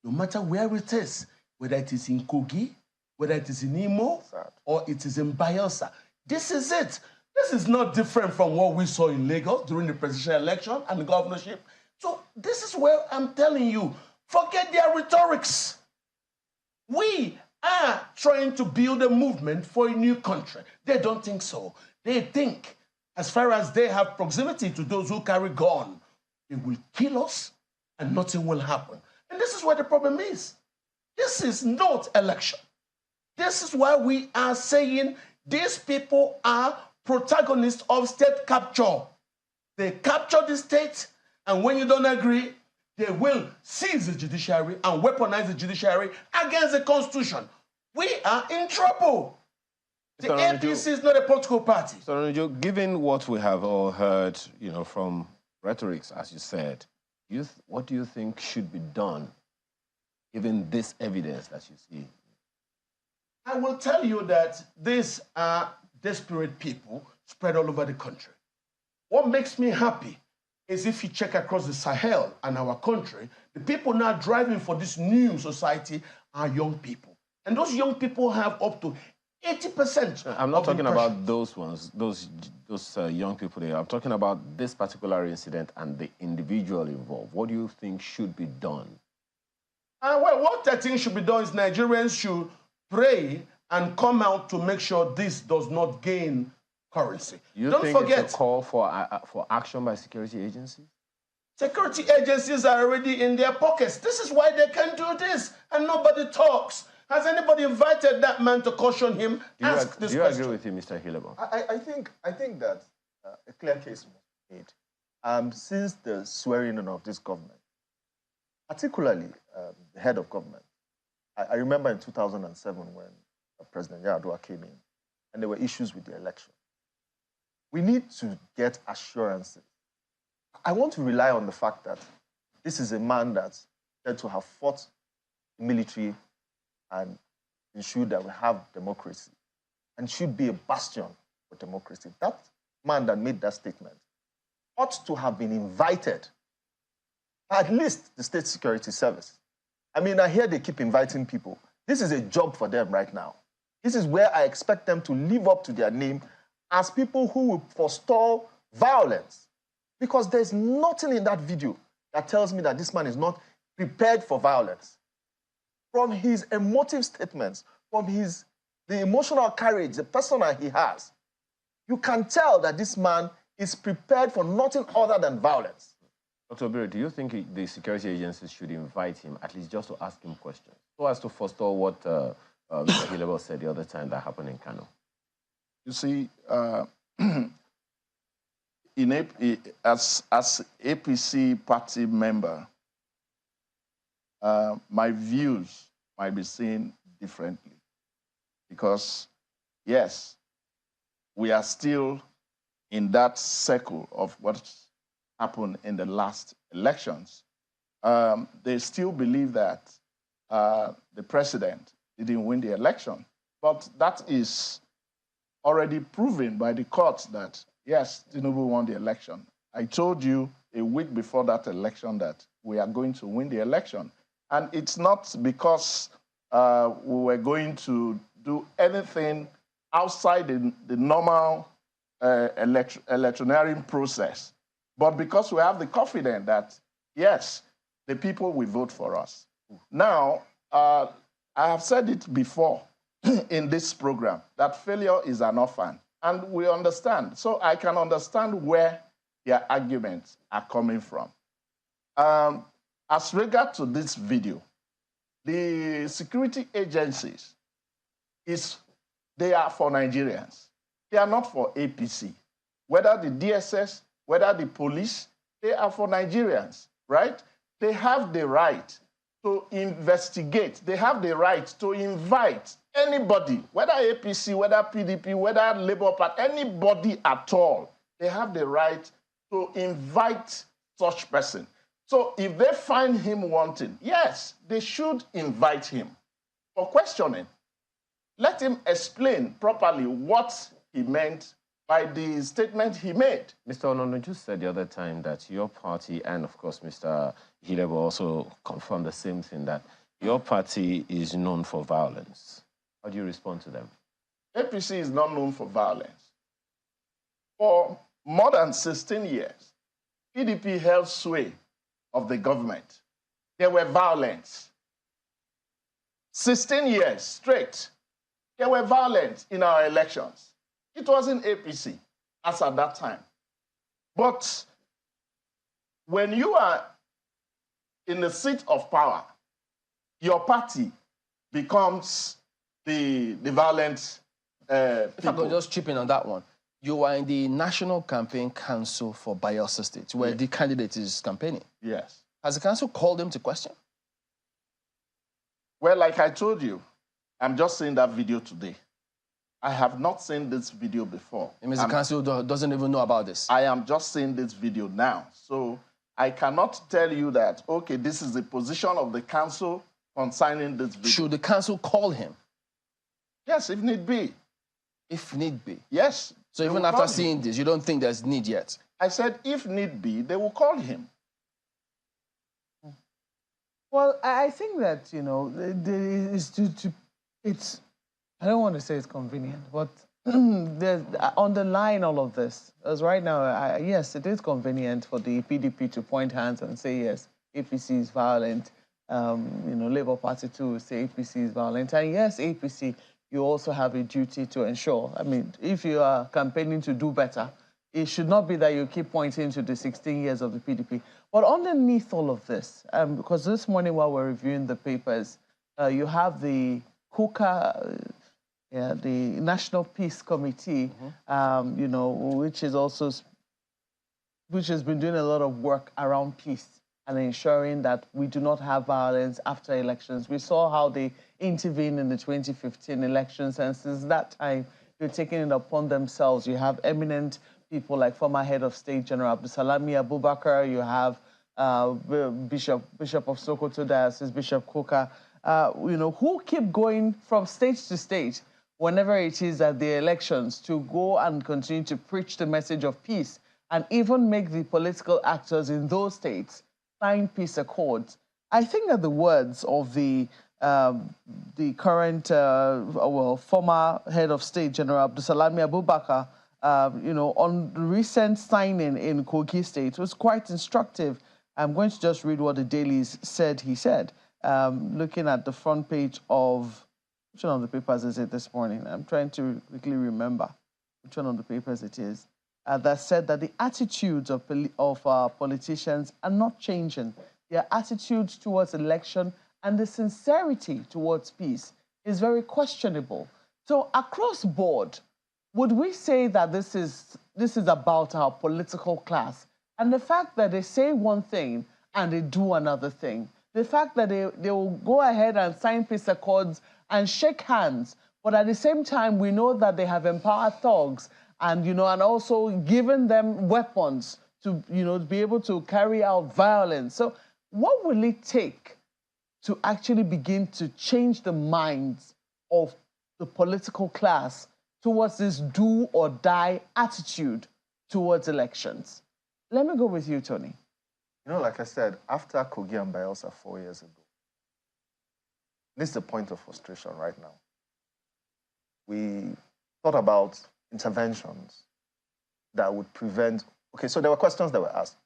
No matter where it is, whether it is in Kogi, whether it is in Imo, or it is in Bayelsa. This is it. This is not different from what we saw in Lagos during the presidential election and the governorship. So this is where I'm telling you, forget their rhetorics. We are trying to build a movement for a new country. They don't think so. They think, as far as they have proximity to those who carry gun, they will kill us and nothing will happen. And this is where the problem is. This is not election. This is why we are saying these people are protagonists of state capture. They capture the state, and when you don't agree, they will seize the judiciary and weaponize the judiciary against the Constitution. We are in trouble. The APC is not a political party. So, given what we have all heard, from rhetorics, as you said, what do you think should be done, given this evidence that you see? I will tell you that these are desperate people spread all over the country. What makes me happy is if you check across the Sahel and our country, the people now driving for this new society are young people. And those young people have up to 80%. I'm not talking about those ones, those young people there. I'm talking about this particular incident and the individual involved. What do you think should be done? Well, what I think should be done is Nigerians should pray and come out to make sure this does not gain currency. Don't forget, it's a call for action by security agencies? Security agencies are already in their pockets. This is why they can do this, and nobody talks. Has anybody invited that man to caution him? Ask this question. Do you agree with him, Mr. Hilebo? I think that a clear case was made. Since the swearing in of this government, particularly the head of government, I remember in 2007 when President Yar'Adua came in, and there were issues with the election. We need to get assurances. I want to rely on the fact that this is a man that's said to have fought the military and ensured that we have democracy and should be a bastion for democracy. That man that made that statement ought to have been invited, at least the State Security Service. I mean, I hear they keep inviting people. This is a job for them right now. This is where I expect them to live up to their name as people who will forestall violence. Because there's nothing in that video that tells me that this man is not prepared for violence. From his emotive statements, from the emotional courage, the persona he has, you can tell that this man is prepared for nothing other than violence. Dr. Obiri, do you think the security agencies should invite him, at least just to ask him questions, so as to forestall what Mr. Hilable said the other time that happened in Kano? You see, as APC party member, my views might be seen differently. Because, yes, we are still in that circle of what happened in the last elections. They still believe that the president didn't win the election. But that is already proven by the courts that, yes, Tinubu won the election. I told you a week before that election that we are going to win the election. And it's not because we were going to do anything outside the normal electioneering process, but because we have the confidence that, yes, the people will vote for us. Now, I have said it before in this program, that failure is an orphan, and we understand. So I can understand where their arguments are coming from. As regard to this video, the security agencies, they are for Nigerians. They are not for APC. Whether the DSS, whether the police, they are for Nigerians, right? They have the right to investigate. They have the right to invite anybody, whether APC, whether PDP, whether Labour Party, anybody at all. They have the right to invite such person. So if they find him wanting, yes, they should invite him for questioning. Let him explain properly what he meant by the statement he made. Mr. Onono just said the other time that your party, and of course Mr. Hilebo also confirmed the same thing, that your party is known for violence. How do you respond to them? APC is not known for violence. For more than 16 years, PDP held sway of the government. There were violence. 16 years straight, there were violence in our elections. It wasn't APC as at that time. But when you are in the seat of power, your party becomes the violent If I could just chip in on that one. You are in the National Campaign Council for Bayelsa State, where the candidate is campaigning. Yes. Has the council called him to question? Well, like I told you, I'm just seeing that video today. I have not seen this video before. It means the council doesn't even know about this. I am just seeing this video now. So I cannot tell you that, okay, this is the position of the council concerning this video. Should the council call him? Yes, if need be. If need be? Yes. So even after seeing this, you don't think there's need yet? I said, if need be, they will call him. Well, I think that, you know, it's, I don't want to say it's convenient, but underlying all of this, as right now, yes, it is convenient for the PDP to point hands and say, yes, APC is violent. You know, Labour Party too will say APC is violent. And yes, APC, you also have a duty to ensure. I mean, if you are campaigning to do better, it should not be that you keep pointing to the 16 years of the PDP. But underneath all of this, because this morning while we're reviewing the papers, you have the KUKA, the National Peace Committee, you know, which has been doing a lot of work around peace and ensuring that we do not have violence after elections. We saw how they intervened in the 2015 elections, and since that time, they're taking it upon themselves. You have eminent people like former head of state, General Abdulsalami Abubakar, you have Bishop of Sokoto Diocese, Bishop Koka, who keep going from stage to stage whenever it is at the elections to go and continue to preach the message of peace and even make the political actors in those states sign peace accords. I think that the words of the current, former head of state, General Abdulsalami Abubakar, on the recent signing in Kogi State was quite instructive. I'm going to just read what the dailies said he said. Looking at the front page of, which one of the papers is it this morning? I'm trying to quickly remember which one of the papers it is. That said that the attitudes of politicians are not changing. Their attitudes towards election and the sincerity towards peace is very questionable. So across board, would we say that this is about our political class? And the fact that they say one thing and they do another thing, the fact that they will go ahead and sign peace accords and shake hands, but at the same time, we know that they have empowered thugs and, and also given them weapons to, be able to carry out violence. So what will it take to actually begin to change the minds of the political class towards this do or die attitude towards elections? Let me go with you, Tony. Like I said, after Kogi and Bayelsa 4 years ago, this is the point of frustration right now. We thought about interventions that would prevent. Okay, so there were questions that were asked.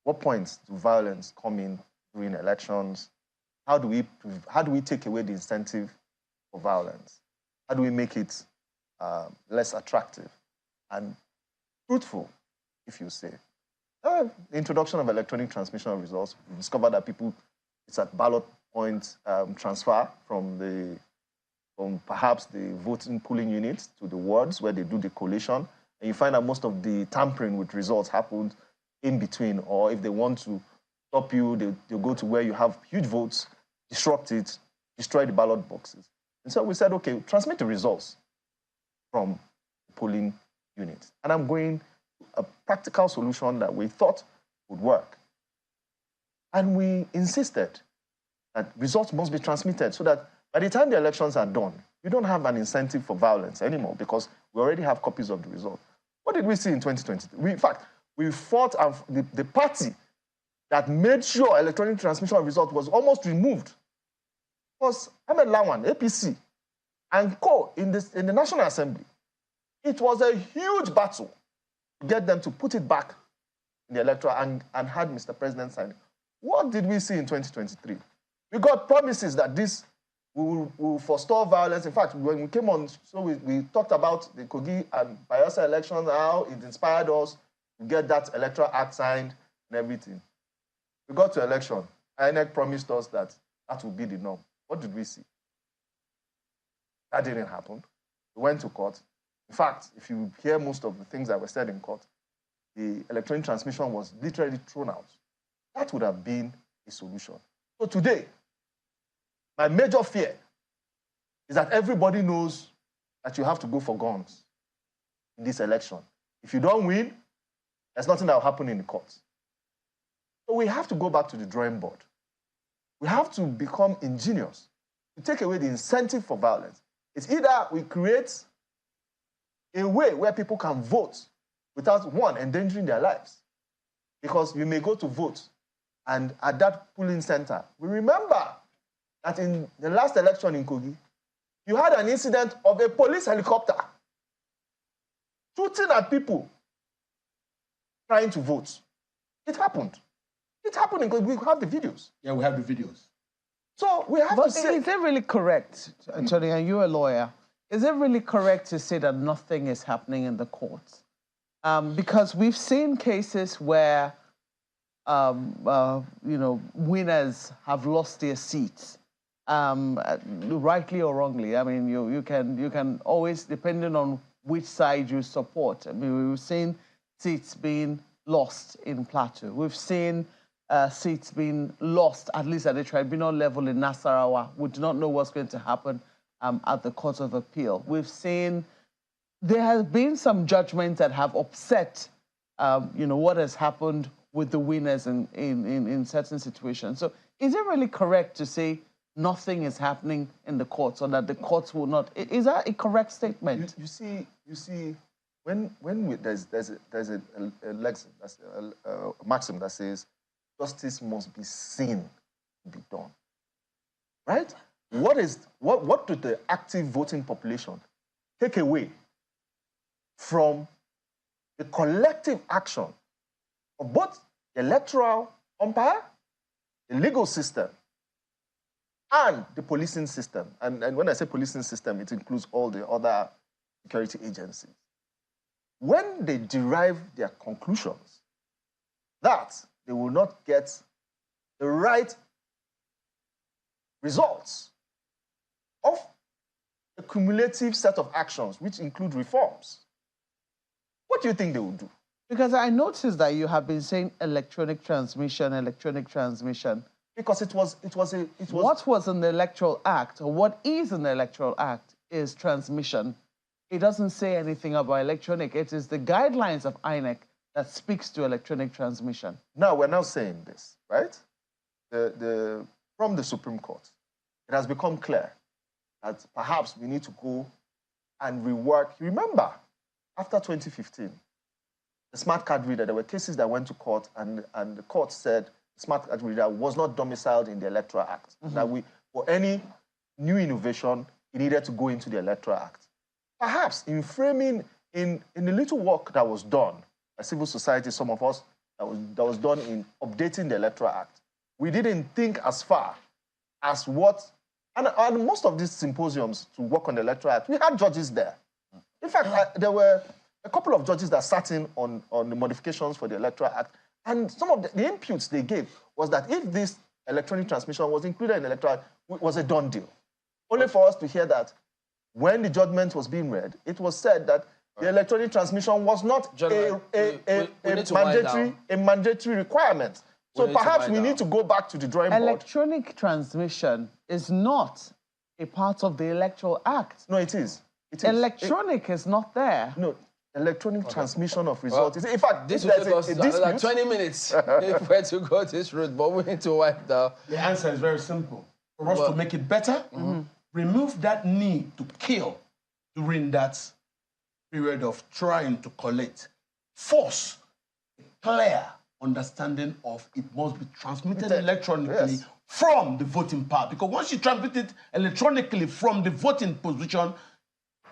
What points do violence come in during elections? How do we take away the incentive for violence? How do we make it less attractive and fruitful, if you say? The introduction of electronic transmission of results, we discovered that it's at ballot point transfer from perhaps the voting polling units to the wards where they do the collation. And you find that most of the tampering with results happened in between, or if they want to stop you, they'll go to where you have huge votes, disrupt it, destroy the ballot boxes. And so we said, okay, transmit the results from the polling units. And I'm going a practical solution that we thought would work. And we insisted that results must be transmitted so that by the time the elections are done, you don't have an incentive for violence anymore because we already have copies of the result. What did we see in 2023? In fact, we fought the party that made sure electronic transmission of results was almost removed was Ahmed Lawan, APC, and co in the National Assembly. It was a huge battle to get them to put it back in the electoral and had Mr. President sign it. What did we see in 2023? We got promises that this will forestall violence. In fact, when we came on, so we talked about the Kogi and Bayelsa elections, how it inspired us to get that electoral act signed and everything. We got to election. INEC promised us that would be the norm. What did we see? That didn't happen. We went to court. In fact, if you hear most of the things that were said in court, the electronic transmission was literally thrown out. That would have been a solution. So today, my major fear is that everybody knows that you have to go for guns in this election. If you don't win, there's nothing that will happen in the courts. So we have to go back to the drawing board. We have to become ingenious to take away the incentive for violence. It's either we create a way where people can vote without, one, endangering their lives. Because you may go to vote, and at that polling center, we remember that in the last election in Kogi, you had an incident of a police helicopter shooting at people trying to vote. It happened. It happened because we have the videos. Yeah, we have the videos. So we have to say... Is it really correct, Anthony, and you're a lawyer, is it really correct to say that nothing is happening in the courts? Because we've seen cases where, winners have lost their seats, rightly or wrongly. I mean, you can always, depending on which side you support. I mean, we've seen seats being lost in Plateau. We've seen seats being lost, at least at the tribunal level in Nasarawa. We do not know what's going to happen at the Court of Appeal. We've seen there has been some judgments that have upset, what has happened with the winners in certain situations. So is it really correct to say nothing is happening in the courts or that the courts will not? Is that a correct statement? You see, when there's a maxim that says justice must be seen to be done, right? What do the active voting population take away from the collective action of both the electoral umpire, the legal system, and the policing system? And when I say policing system, it includes all the other security agencies. When they derive their conclusions that they will not get the right results of a cumulative set of actions, which include reforms, what do you think they will do? Because I noticed that you have been saying electronic transmission. Because it was. What was in the Electoral Act, or what is in the Electoral Act, is transmission. It doesn't say anything about electronic. It is the guidelines of INEC that speaks to electronic transmission. Now, we're now saying this, right? From the Supreme Court, it has become clear that perhaps we need to go and rework. Remember, after 2015, the smart card reader, there were cases that went to court, and the court said the smart card reader was not domiciled in the Electoral Act. Mm-hmm. That for any new innovation, it needed to go into the Electoral Act. Perhaps in framing, in the little work that was done by civil society, some of us, that was done in updating the Electoral Act, we didn't think as far as what, and most of these symposiums to work on the Electoral Act, we had judges there. In fact, there were a couple of judges that sat in on the modifications for the Electoral Act, and some of the inputs they gave was that if this electronic transmission was included in the Electoral Act, it was a done deal. Only for us to hear that when the judgment was being read, it was said that the electronic transmission was not a mandatory requirement. So perhaps we need to go back to the drawing board. Electronic transmission is not a part of the Electoral Act. No, it is. Electronic is not there. No, electronic transmission of results. In fact, this will take us another 20 minutes if we're to go this route, but we need to wipe down. The answer is very simple. For us to make it better, remove that need to kill during that period of trying to collect. Force a clear understanding of it must be transmitted electronically from the voting part. Because once you transmit it electronically from the voting position,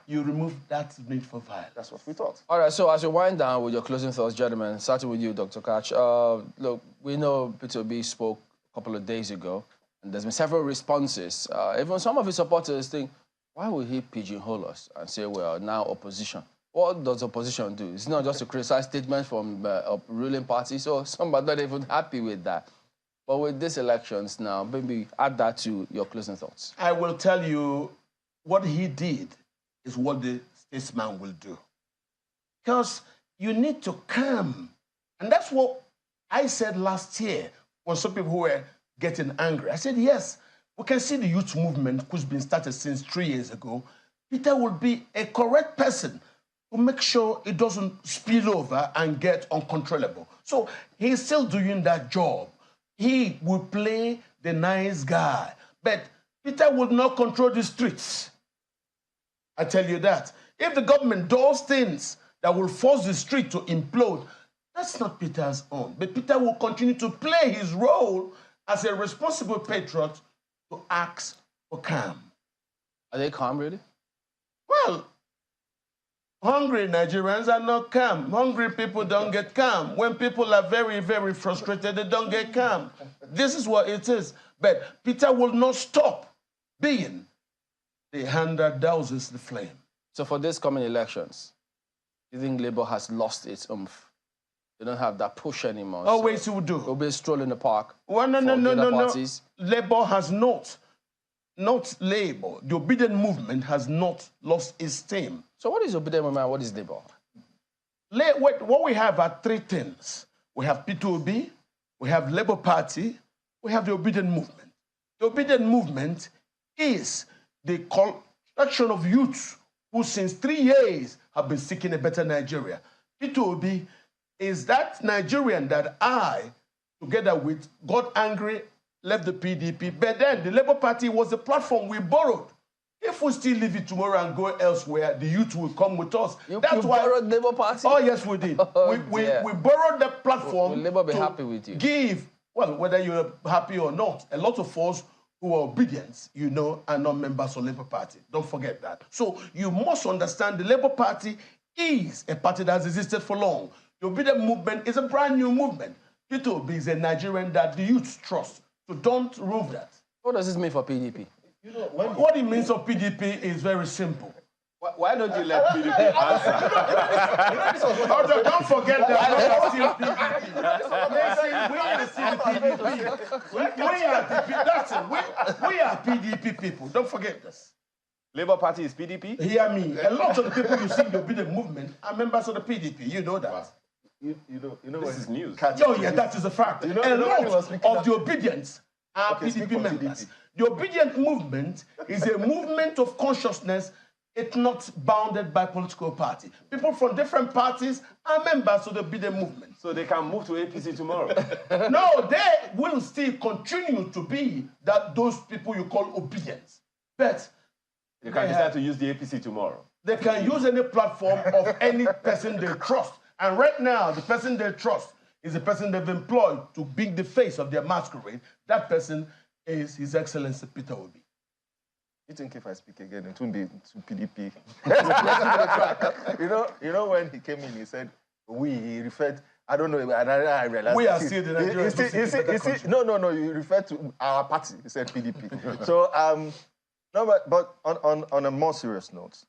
you remove that need for violence. That's what we thought. All right, so as you wind down with your closing thoughts, gentlemen, starting with you, Dr. Kach. Look, we know Peter Obi spoke a couple of days ago, and there's been several responses. Even some of his supporters think, why would he pigeonhole us and say, well, now opposition? What does opposition do? It's not just to criticize statements from ruling parties, so some are not even happy with that. But with these elections now, maybe add that to your closing thoughts. I will tell you what he did is what the statesman will do. Because you need to calm. And that's what I said last year when some people were getting angry. I said, yes, we can see the youth movement, which has been started since 3 years ago. Peter will be a correct person to make sure it doesn't spill over and get uncontrollable. So he's still doing that job. He will play the nice guy. But Peter will not control the streets. I tell you that. If the government does things that will force the street to implode, that's not Peter's own. But Peter will continue to play his role as a responsible patriot to ask for calm. Are they calm, really? Well, hungry Nigerians are not calm. Hungry people don't get calm. When people are very, very frustrated, they don't get calm. This is what it is. But Peter will not stop being the hand that douses the flame. So for these coming elections, do you think Labour has lost its oomph? They don't have that push anymore. Always so will do. It'll be a stroll in the park. Well, no. Labour has not Labour. The obedient movement has not lost its steam. So what is obedient movement and what is Labour? What we have are three things. We have P2OB, we have Labour Party, we have the obedient movement. The obedient movement is the collection of youths who since 3 years have have been seeking a better Nigeria. Peter Obi is that Nigerian that I, together with, got angry, left the PDP, but then the Labour Party was the platform we borrowed. If we still leave it tomorrow and go elsewhere, the youth will come with us. That's why borrowed Labour Party? Oh, yes, we did. we borrowed the platform. Will Labour be happy with you? Give, well, whether you're happy or not, a lot of us who are obedient, you know, are not members of Labour Party. Don't forget that. So you must understand the Labour Party is a party that has existed for long. The obedient movement is a brand new movement. Peter Obi is a Nigerian that the youth trust. So don't remove that. What does this mean for PDP? You know, what it means for PDP is very simple. Why don't you let PDP answer? Also, don't forget that we are still PDP. We are still PDP. We are PDP people. Don't forget this. Labour Party is PDP? Hear me. A lot of the people you see in the obedient movement are members of the PDP. You know that. Wow. You know this is news. Oh, yeah, that is a fact. You know, a lot of the obedience are PDP members. The obedient movement is a movement of consciousness. It's not bounded by political party. People from different parties are members of the obedient movement. So they can move to APC tomorrow? No, they will still continue to be those people you call obedient. But they can decide to use the APC tomorrow. They can use any platform of any person they trust. And right now, the person they trust is the person they've employed to be the face of their masquerade. That person is His Excellency Peter Obi. You think if I speak again, it won't be to PDP? you know, when he came in, he said, he referred, I don't know, and I realized. We are still the Nigerians. No, you referred to our party, he said PDP. So, no, but on a more serious note,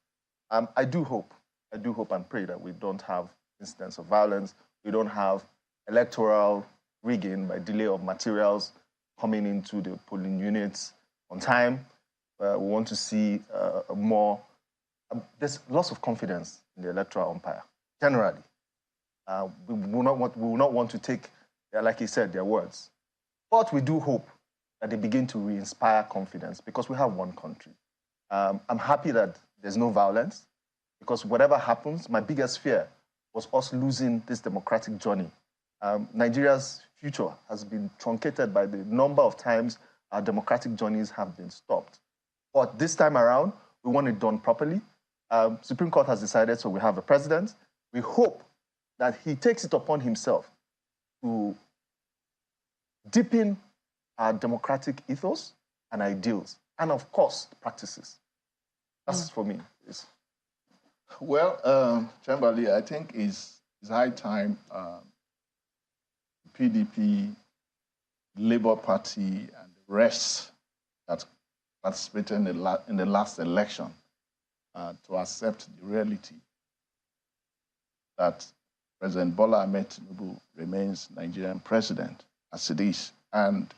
I do hope and pray that we don't have incidents of violence, we don't have electoral rigging by delay of materials coming into the polling units on time. We want to see more. There's lots of confidence in the electoral umpire, generally. We will not want to take, like he said, their words. But we do hope that they begin to re-inspire confidence because we have one country. I'm happy that there's no violence because whatever happens, my biggest fear was us losing this democratic journey. Nigeria's future has been truncated by the number of times our democratic journeys have been stopped. But this time around, we want it done properly. Supreme Court has decided, so we have a president. We hope that he takes it upon himself to deepen our democratic ethos and ideals, and of course, practices. That's for me. Well, Chamberlain, I think it's high time PDP, Labour Party, and the rest that participated in the last election to accept the reality that President Bola Ahmed Tinubu remains Nigerian president as it is, and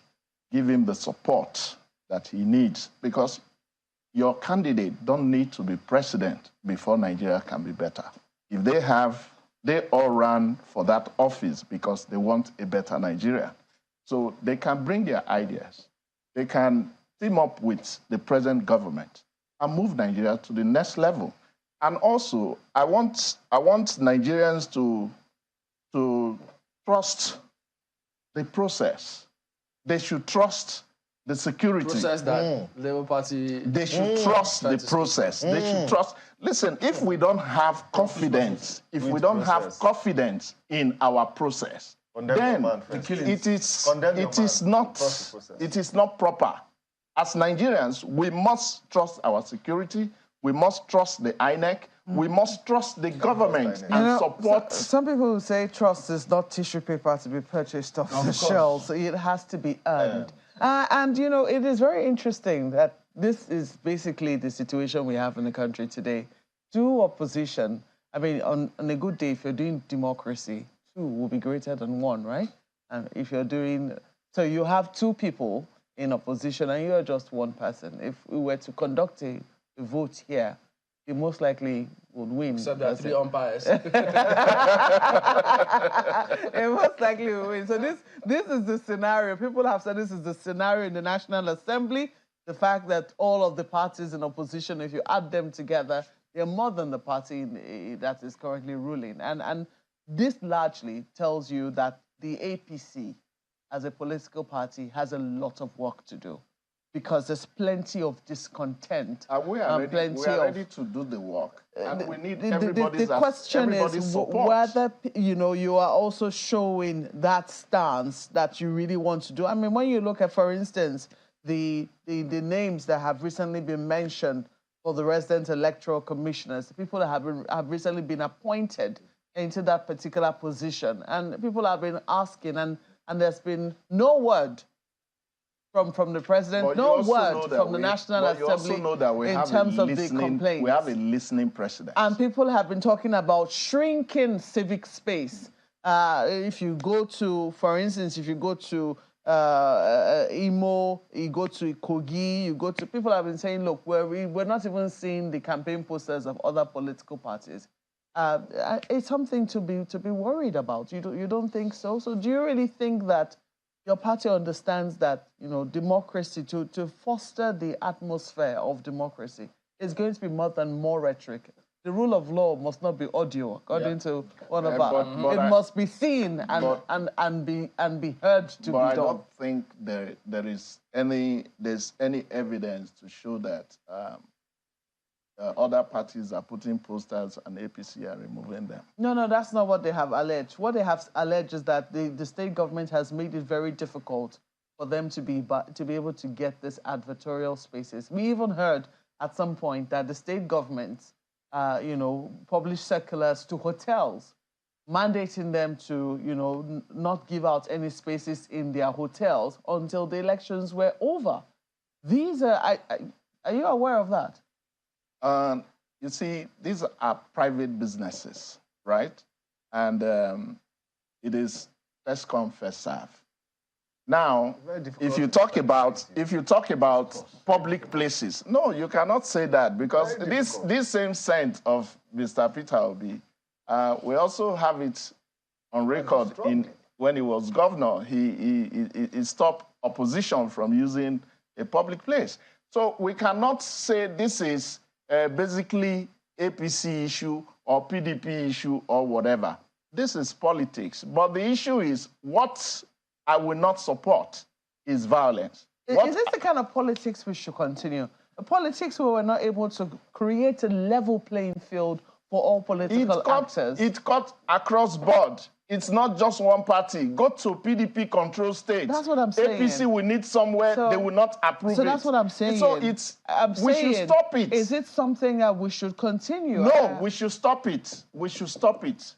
give him the support that he needs, because your candidate don't need to be president before Nigeria can be better. If they all ran for that office because they want a better Nigeria. So they can bring their ideas. They can team up with the present government and move Nigeria to the next level. And also, I want Nigerians to trust the process. They should trust the security. Process that Labour Party. They should trust the process. They should trust. Listen, if we don't have confidence, in our process, then it is not proper. As Nigerians, we must trust our security. We must trust the INEC. We must trust the government and support. Some people say trust is not tissue paper to be purchased off the shelves. So it has to be earned. And, you know, it is very interesting that this is basically the situation we have in the country today. Two opposition, I mean, on a good day, if you're doing democracy, two will be greater than one, right? And if you're doing, so you have two people in opposition and you're just one person. If we were to conduct a vote here, you most likely would win. Except there are three umpires. It most likely will win. So this is the scenario. People have said this is the scenario in the National Assembly. The fact that all of the parties in opposition, if you add them together, They're more than the party that is currently ruling. And this largely tells you that the APC, as a political party, has a lot of work to do, because there's plenty of discontent. We are ready to do the work. And we need everybody's the question is support. whether you are also showing that stance that you really want to do. I mean, when you look at, for instance, the names that have recently been mentioned for the resident electoral commissioners, the people that have recently been appointed into that particular position, and people have been asking, and there's been no word from the president, no word from the National Assembly in terms of the complaints. We have a listening president. And people have been talking about shrinking civic space. If you go to, for instance, if you go to Imo, you go to Kogi, you go to, people have been saying, look, we're not even seeing the campaign posters of other political parties. It's something to be worried about. You don't think so? So do you really think that your party understands that, democracy, to foster the atmosphere of democracy, is going to be more than more rhetoric? The rule of law must not be audio, according to one of our. It must be seen and be heard to be done. I don't think there's any evidence to show that other parties are putting posters and APC are removing them. No, that's not what they have alleged. What they have alleged is that the state government has made it very difficult for them to be able to get these advertorial spaces. We even heard at some point that the state government, published circulars to hotels, mandating them to, not give out any spaces in their hotels until the elections were over. These are you aware of that? You see, these are private businesses, right? And it is first come, first serve. Now, if you talk about public places, no, you cannot say that, because this same scent of Mr. Peter Obi, we also have it on record when he was governor. He stopped opposition from using a public place. So we cannot say this is basically APC issue or PDP issue or whatever. This is politics. But the issue is, what I will not support is violence. Is this the kind of politics we should continue? A politics where we're not able to create a level playing field for all political actors? It cut across board. It's not just one party. Go to PDP control states. That's what I'm saying. APC will need somewhere, they will not approve it. So that's what I'm saying. So we should stop it. Is it something that we should continue? No, we should stop it. We should stop it.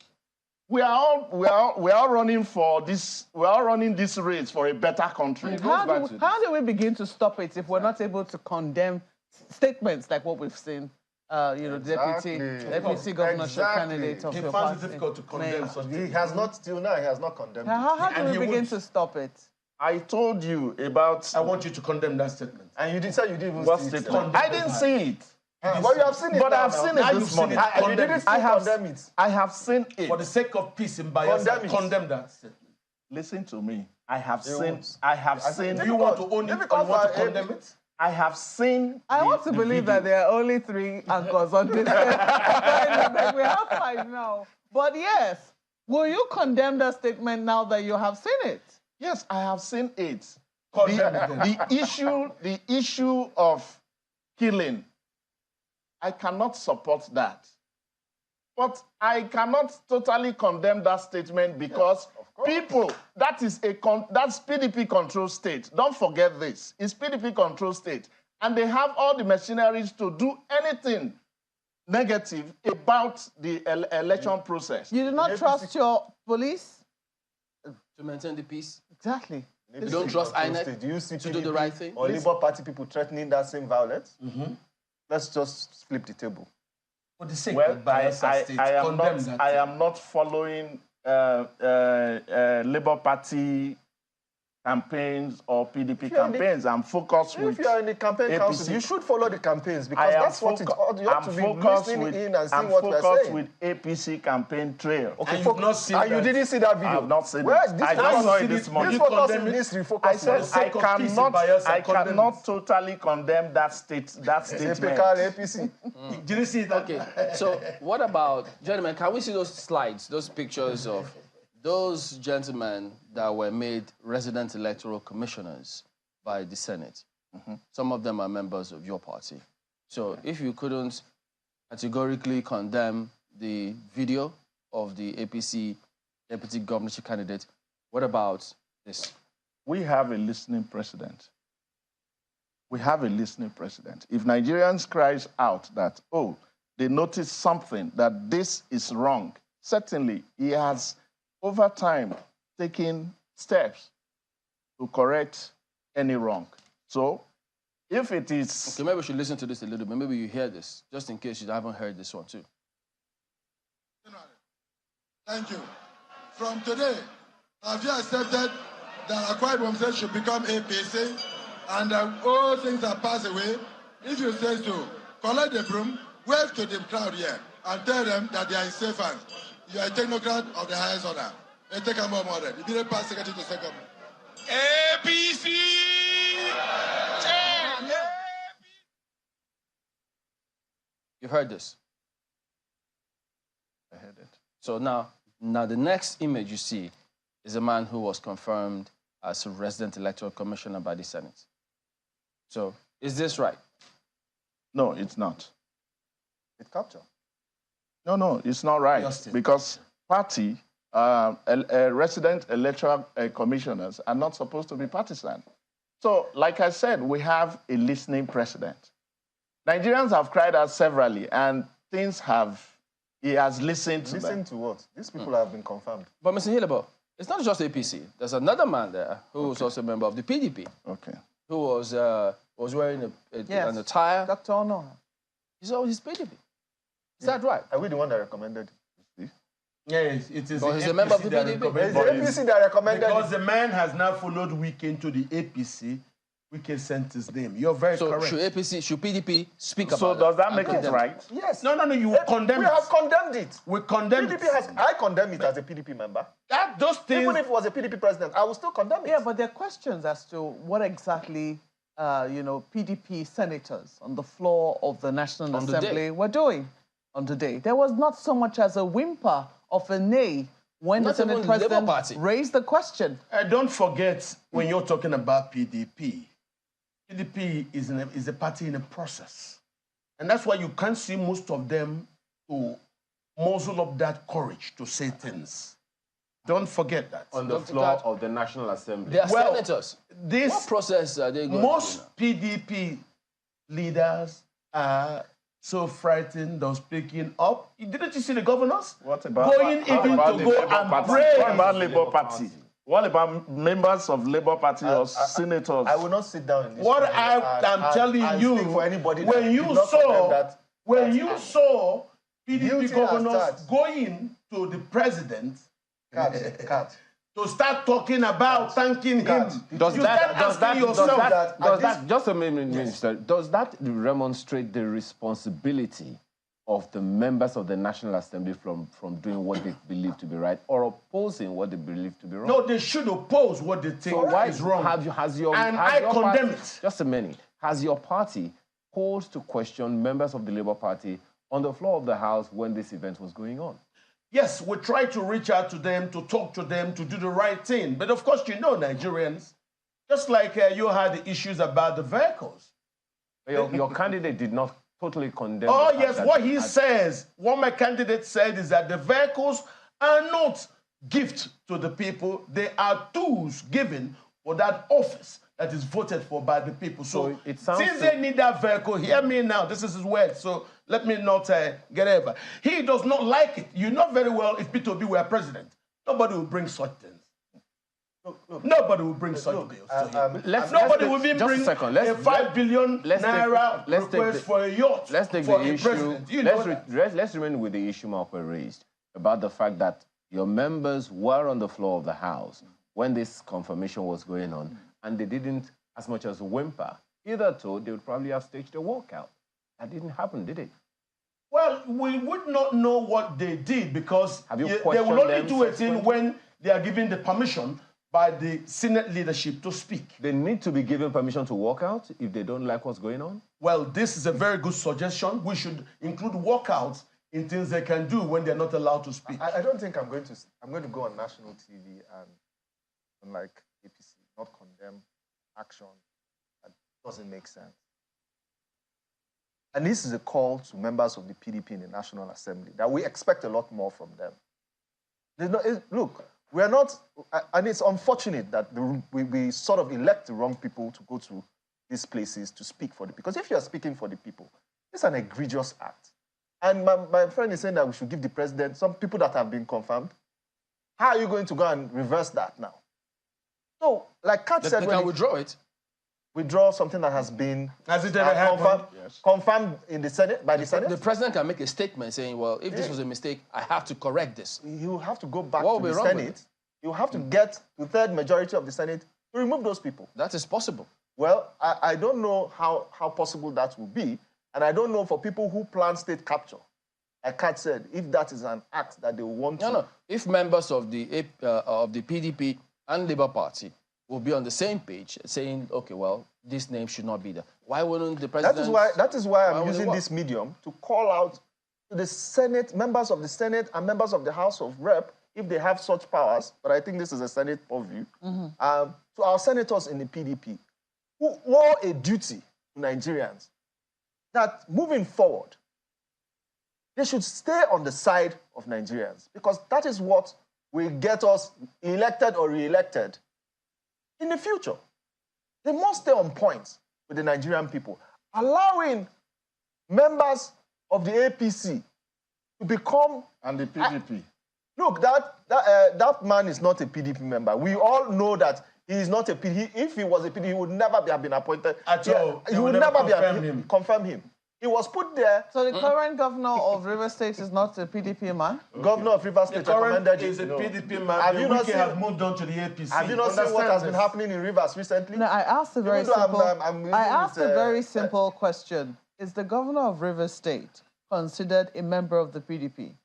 We are all running for this. We are running this race for a better country. How do we begin to stop it if we're not able to condemn statements like what we've seen? Deputy governorship candidate of your party. He finds it difficult to condemn such. He has not, till now, he has not condemned it. How do we begin to stop it? I told you about. I want you to condemn that statement. And you did say you didn't even see it. I didn't see it. But you have seen it. But I've seen it this morning. You didn't condemn it. I have seen it. For the sake of peace in Bayelsa, condemn that statement. Listen to me. I have seen. Do you want to own it or you want to condemn it? I have seen. I want to believe that there are only 3 anchors on this. We have 5 now. But yes, will you condemn that statement now that you have seen it? Yes, I have seen it. The issue of killing, I cannot support that. But I cannot totally condemn that statement because people, that's PDP control state. Don't forget this. It's PDP control state. And they have all the machineries to do anything negative about the election process. You do not trust your police? To maintain the peace? Exactly. You don't trust INEC to do the right thing? Or Labour Party people threatening that same violence? Let's just flip the table. For the sake of Bayelsa State, I am not following Labour Party campaigns or PDP campaigns. I'm focused with If you are in the campaign APC. council, you should follow the campaigns because that's what it. You have to be listening in and seeing what we're saying. I'm focused with APC campaign trail. Okay, and you've not seen and you didn't see that video. I have not seen it. I just saw it this morning. This focus needs refocus. I said I cannot totally condemn that statement. APC. Did you see that? Okay, so what about, gentlemen, can we see those slides, those pictures of those gentlemen that were made resident electoral commissioners by the Senate? Some of them are members of your party. So if you couldn't categorically condemn the video of the APC deputy governorship candidate, what about this? We have a listening president. We have a listening president. If Nigerians cries out that, oh, they notice something, that this is wrong, certainly he has, over time, taken steps to correct any wrong. So, if it is... Okay, maybe we should listen to this a little bit. Maybe you hear this, just in case you haven't heard this one too. Thank you. From today, have you accepted that Akwa Ibom State should become APC and all things are passed away? If you say so, collect the broom, wave to the crowd here and tell them that they are in safe hands. You are a technocrat of the highest order. And take a more model. You didn't pass secretary to second. APC! You've heard this? I heard it. So now the next image you see is a man who was confirmed as a resident electoral commissioner by the Senate. So is this right? No, it's not. It capture. No, it's not right. Because party, resident electoral commissioners are not supposed to be partisan. So, like I said, we have a listening president. Nigerians have cried out severally, and he has listened to them. Listen to what? These people have been confirmed. But Mr. Hillebo, it's not just APC. There's another man there who was also a member of the PDP. Okay. Who was wearing an attire. Dr. Ono. He's PDP. Is that right? Are we the one that recommended it? Yes, it is. But he's a member of the PDP. It's the APC that recommended because the man has now followed Wike into the APC. Wike sent his name. You're very correct. So should PDP speak about it? So does that make it right? Yes. No, you condemn it. We have condemned it. We condemn PDP it. I condemn it as a PDP member. Those things... Even if it was a PDP president, I will still condemn it. Yeah, but there are questions as to what exactly, PDP senators on the floor of the National Assembly were doing on the day. There was not so much as a whimper of a nay when the Senate President raised the question. Don't forget, when you're talking about PDP, PDP is a party in a process. And that's why you can't see most of them to muzzle up that courage to say things. Don't forget that. On the floor of the National Assembly. They are senators. What process are they going most PDP leaders are so frightened of speaking up. Didn't you see the governors? What about going even to go and pray? What about Labour Party? What about members of Labour Party or senators? I will not sit down in this. What I'm telling you, when you saw PDP governors going to the president to start talking about thanking him, just a minute, Minister, does that demonstrate the responsibility of the members of the National Assembly from doing what they believe to be right or opposing what they believe to be wrong? No, they should oppose what they think is wrong. I condemn it. Just a minute. Has your party called to question members of the Labour Party on the floor of the House when this event was going on? Yes, we tried to reach out to them, to talk to them, to do the right thing. But of course, Nigerians, just like you had the issues about the vehicles. Your candidate did not totally condemn. Oh, yes, what my candidate said is that the vehicles are not gifts to the people. They are tools given for that office that is voted for by the people. So since they need that vehicle, hear me now, this is his word, so let me not get over. He does not like it. You know very well if Peter Obi were president, nobody will bring such things. Nobody will bring such bills to him. Nobody will even bring a 5 billion naira request for a yacht. Let's take for the issue. Let's remain with the issue Malcolm raised about the fact that your members were on the floor of the House when this confirmation was going on, and they didn't as much as whimper. Hitherto, they would probably have staged a walkout. That didn't happen, did it? Well, we would not know what they did because Have you they questioned will only them do a thing subsequently? when they are given the permission by the Senate leadership to speak. They need to be given permission to walk out if they don't like what's going on? Well, this is a very good suggestion. We should include walkouts in things they can do when they're not allowed to speak. I don't think I'm going to go on national TV and unlike APC, not condemn action that doesn't make sense. And this is a call to members of the PDP in the National Assembly that we expect a lot more from them. Look, we are not, and it's unfortunate that we sort of elect the wrong people to go to these places to speak for the people. Because if you are speaking for the people, it's an egregious act. And my friend is saying that we should give the president some people that have been confirmed. How are you going to go and reverse that now? So, like Kat said, they can withdraw it. Withdraw something that has been confirmed in the Senate by the Senate. The president can make a statement saying, "Well, if this was a mistake, I have to correct this." You have to go back to the Senate. You have to get the third majority of the Senate to remove those people. That is possible. Well, I don't know how possible that will be, and I don't know for people who plan state capture. Like Kat said, if that is an act that they want to. No. If members of the PDP and Labour Party will be on the same page, saying, "Okay, well, this name should not be there." Why wouldn't the president? That is why I'm using this medium to call out to the Senate, members of the Senate and members of the House of Rep, if they have such powers. But I think this is a Senate purview. To our senators in the PDP, who owe a duty to Nigerians, that moving forward, they should stay on the side of Nigerians, because that is what will get us elected or re-elected in the future. They must stay on point with the Nigerian people, allowing members of the APC to become... And the PDP. Look, that man is not a PDP member. We all know that he is not a PDP. If he was a PDP, he would never have been appointed. At all. He would never confirm him. He was put there. So the current governor of Rivers State is not a PDP man? Okay. Governor of Rivers State recommended is a PDP man. Have you not seen, have moved on to the APC? Have you not seen what has been happening in Rivers recently? No, I asked a very simple question. Is the governor of Rivers State considered a member of the PDP?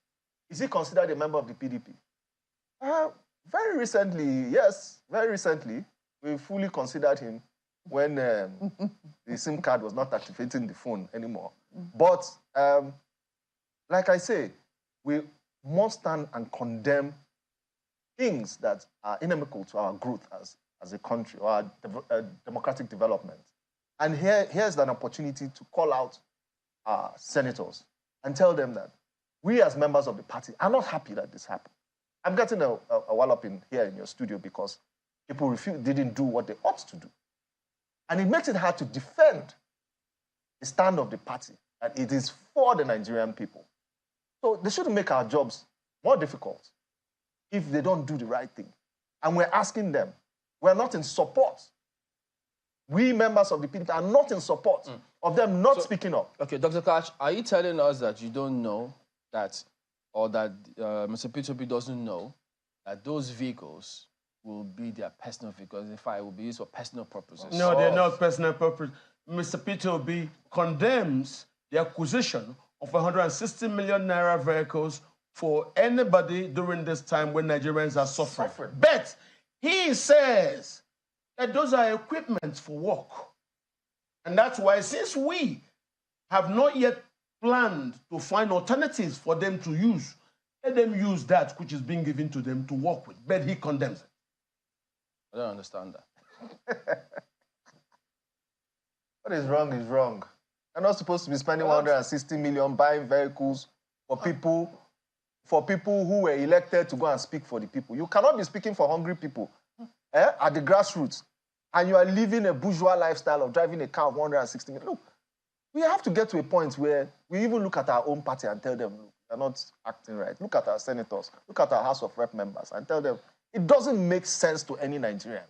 Is he considered a member of the PDP? Very recently, yes. Very recently, we fully considered him when the SIM card was not activating the phone anymore. But, like I say, we must stand and condemn things that are inimical to our growth as a country, or our democratic development. And here's an opportunity to call out our senators and tell them that we as members of the party are not happy that this happened. I'm getting a wallop here in your studio because people didn't do what they ought to do. And it makes it hard to defend the stand of the party, that it is for the Nigerian people. So they shouldn't make our jobs more difficult if they don't do the right thing. And we're asking them. We're not in support. We members of the PDP are not in support of them not speaking up. Okay, Dr. Kash, are you telling us that you don't know that, or that Mr. P2P doesn't know that those vehicles will be their personal vehicles? In fact, it will be used for personal purposes. No, they're not personal purpose. Mr. P2P condemns the acquisition of 160 million naira vehicles for anybody during this time when Nigerians are suffering. But he says that those are equipment for work. And that's why, since we have not yet planned to find alternatives for them to use, let them use that which is being given to them to work with. But he condemns it. I don't understand that. What is wrong is wrong. You're not supposed to be spending 160 million buying vehicles for people who were elected to go and speak for the people. You cannot be speaking for hungry people at the grassroots, and you are living a bourgeois lifestyle of driving a car of 160 million. Look, we have to get to a point where we even look at our own party and tell them, look, they're not acting right. Look at our senators, look at our House of Rep members, and tell them it doesn't make sense to any Nigerian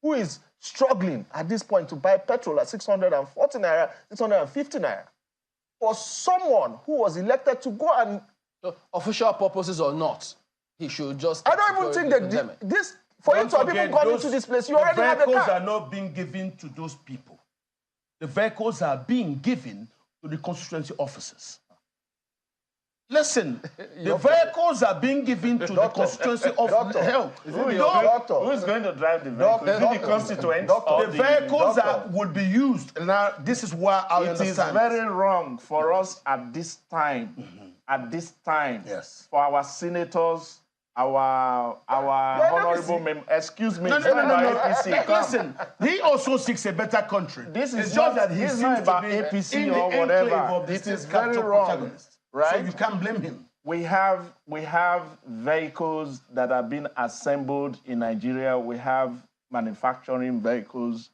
who is struggling at this point to buy petrol at 640 naira, 650 naira, for someone who was elected to go and... So, official purposes or not, he should just... I don't even think that this For you to have even gone into this place, you already have the vehicles car. are not being given to those people. The vehicles are being given to the constituency officers. Listen, the vehicles are being given to the constituency officers. Who is going to drive the vehicle? Is it the constituents? The vehicles would be used. Now, this is why I understand. It is very wrong for us at this time, yes, for our senators, our honorable members. Excuse me, no. APC. Listen, he also seeks a better country. This is it's just that he this is seems not about to be APC in the or whatever. of the It is state very capture wrong, protagonist. right? So you can't blame him. We have vehicles that are being assembled in Nigeria. We have manufacturing vehicles,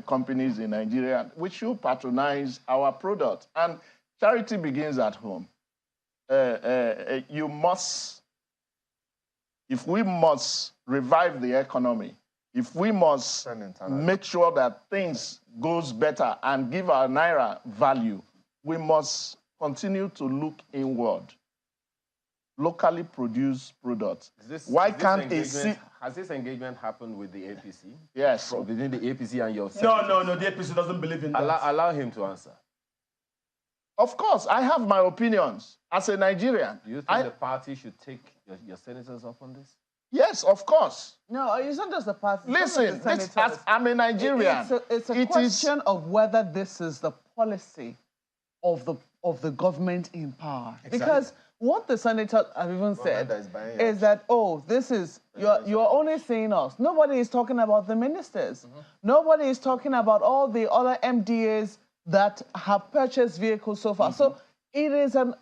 companies in Nigeria. We should patronize our product. And charity begins at home. You must, if we must revive the economy, if we must make sure that things goes better and give our Naira value, we must continue to look inward. Locally produced products. Has this engagement happened with the APC? Yes. Within the APC and yourself? No, the APC doesn't believe in that. Allow him to answer. Of course, I have my opinions as a Nigerian. Do you think the party should take your senators up on this? Yes, of course. No, it's not just the party. Listen, I'm a Nigerian. It's a question of whether this is the policy of the government in power. Exactly. Because what the senators have even said is that, oh, this is, you're only seeing us. Nobody is talking about the ministers. Nobody is talking about all the other MDAs that have purchased vehicles so far. So it's an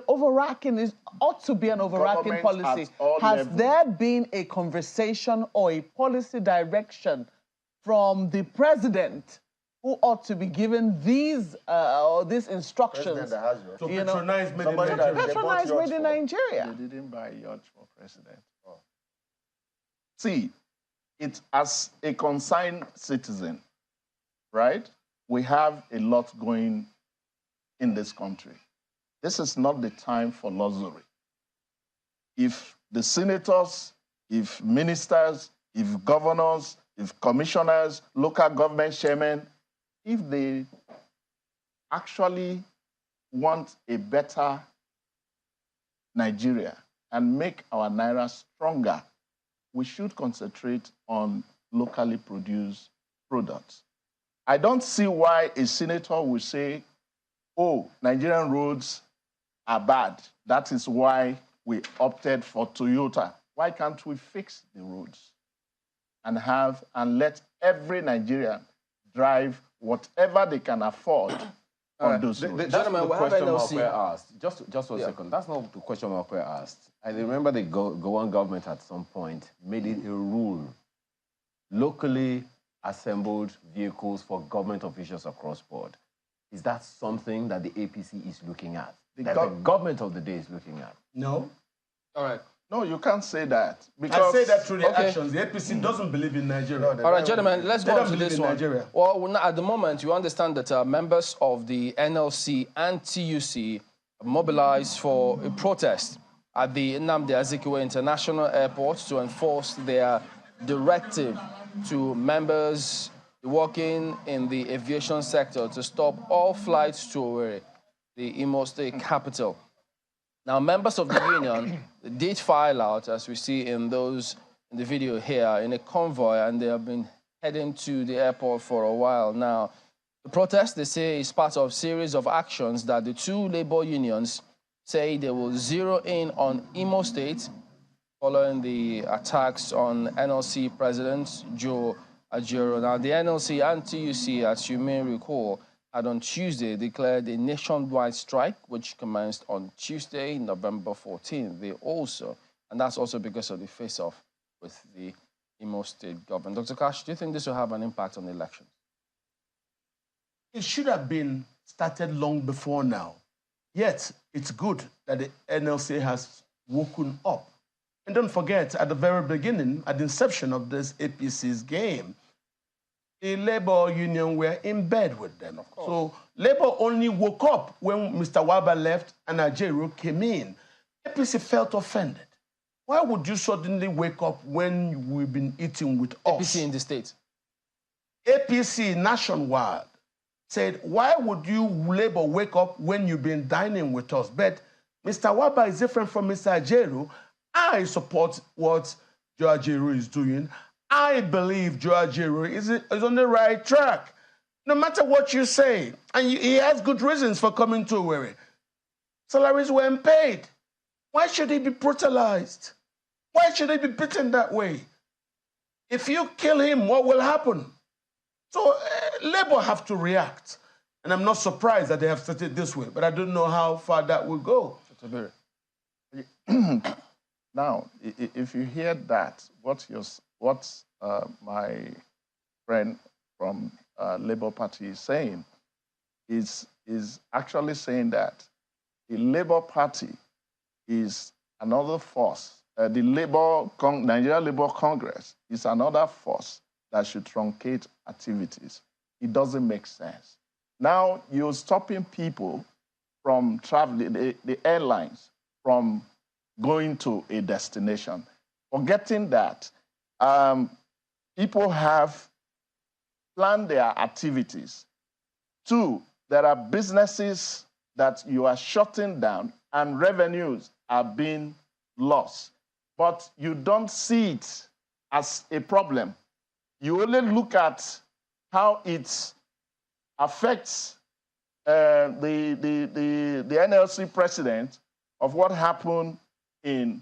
overarching, it ought to be an overarching policy. Has there been a conversation or a policy direction from the president who ought to be given these instructions? To patronize made in Nigeria. Patronize made in Nigeria. They didn't buy yacht for president. Oh. See, it's as a concerned citizen, right? We have a lot going in this country. This is not the time for luxury. If the senators, if ministers, if governors, if commissioners, local government chairmen, if they actually want a better Nigeria and make our Naira stronger, we should concentrate on locally produced products. I don't see why a senator will say, oh, Nigerian roads are bad. That is why we opted for Toyota. Why can't we fix the roads and let every Nigerian drive whatever they can afford on those roads? Gentlemen, the question Malquer asked. Just 1 second. That's not the question Malquer asked. I remember the Gowon government at some point made it a rule. Locally assembled vehicles for government officials across board. Is that something that the APC is looking at? That the government of the day is looking at? No. All right. No, you can't say that. Because, I say that through the actions. The APC doesn't believe in Nigeria. All right, gentlemen, let's go on to this one. Nigeria. Well, at the moment, you understand that members of the NLC and TUC mobilized for a protest at the Nnamdi Azikiwe International Airport to enforce their directive to members working in the aviation sector to stop all flights to Owerri, the Imo State capital. Now, members of the union did file out, as we see in the video here, in a convoy, and they have been heading to the airport for a while now. The protest, they say, is part of a series of actions that the two labor unions say they will zero in on Imo State following the attacks on NLC President Joe Ajero. Now, the NLC and TUC, as you may recall, had on Tuesday declared a nationwide strike, which commenced on Tuesday, November 14th. They also, and that's also because of the face-off with the Imo State government. Dr. Kash, do you think this will have an impact on the elections? It should have been started long before now. Yet, it's good that the NLC has woken up. And don't forget, at the very beginning, at the inception of this APC's game, the labor union were in bed with them. So labor only woke up when Mr. Waba left and Ajero came in. APC felt offended. Why would you suddenly wake up when we've been eating with us? APC in the state. APC nationwide said, why would you Labour wake up when you've been dining with us? But Mr. Waba is different from Mr. Ajeru. I support what Joe Ajeru is doing. I believe Joe Ajeru is on the right track. No matter what you say, and he has good reasons for coming to Owerri. Salaries weren't paid. Why should he be brutalized? Why should he be beaten that way? If you kill him, what will happen? So Labour have to react. And I'm not surprised that they have started this way, but I don't know how far that will go. Now, if you hear that, what my friend from Labour Party is saying is actually saying that the Labour Party is another force. The Nigeria Labour Congress is another force that should truncate activities. It doesn't make sense. Now you're stopping people from traveling, the airlines, from going to a destination, forgetting that people have planned their activities. Two, there are businesses that you are shutting down and revenues are being lost. But you don't see it as a problem. You only look at how it affects the NLC president of what happened in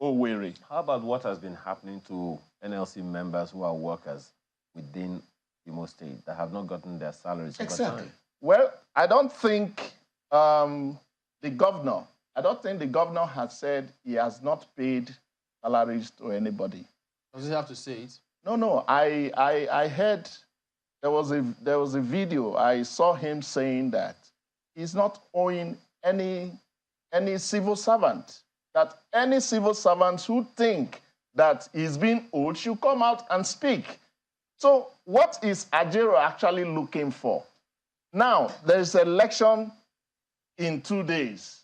Owerri. How about what has been happening to NLC members who are workers within Imo State that have not gotten their salaries over time? Well, I don't think the governor has said he has not paid salaries to anybody. Does he have to say it? No. I heard there was a video. I saw him saying that he's not owing any civil servant. That any civil servants who think that he's being owed should come out and speak. So what is Ajeru actually looking for? Now, there is an election in 2 days.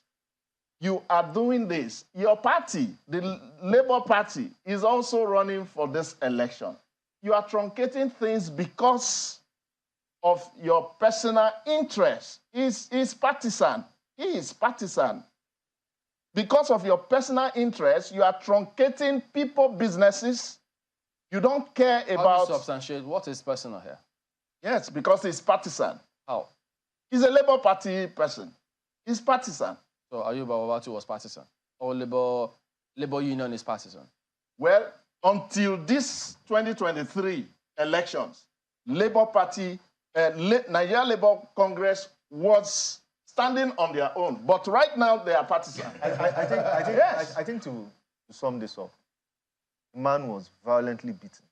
You are doing this. Your party, the Labour Party, is also running for this election. You are truncating things because of your personal interest. He's partisan. He is partisan. Because of your personal interest, you are truncating people, businesses. You don't care about... How do you substantiate what is personal here? Yes, because he's partisan. How? He's a Labour Party person. He's partisan. So Ayuba Wabatu was partisan? Or Labour Union is partisan? Well, until this 2023 elections, Labour Party, Nigeria Labour Congress was standing on their own. But right now, they are partisan. I think to sum this up, the man was violently beaten.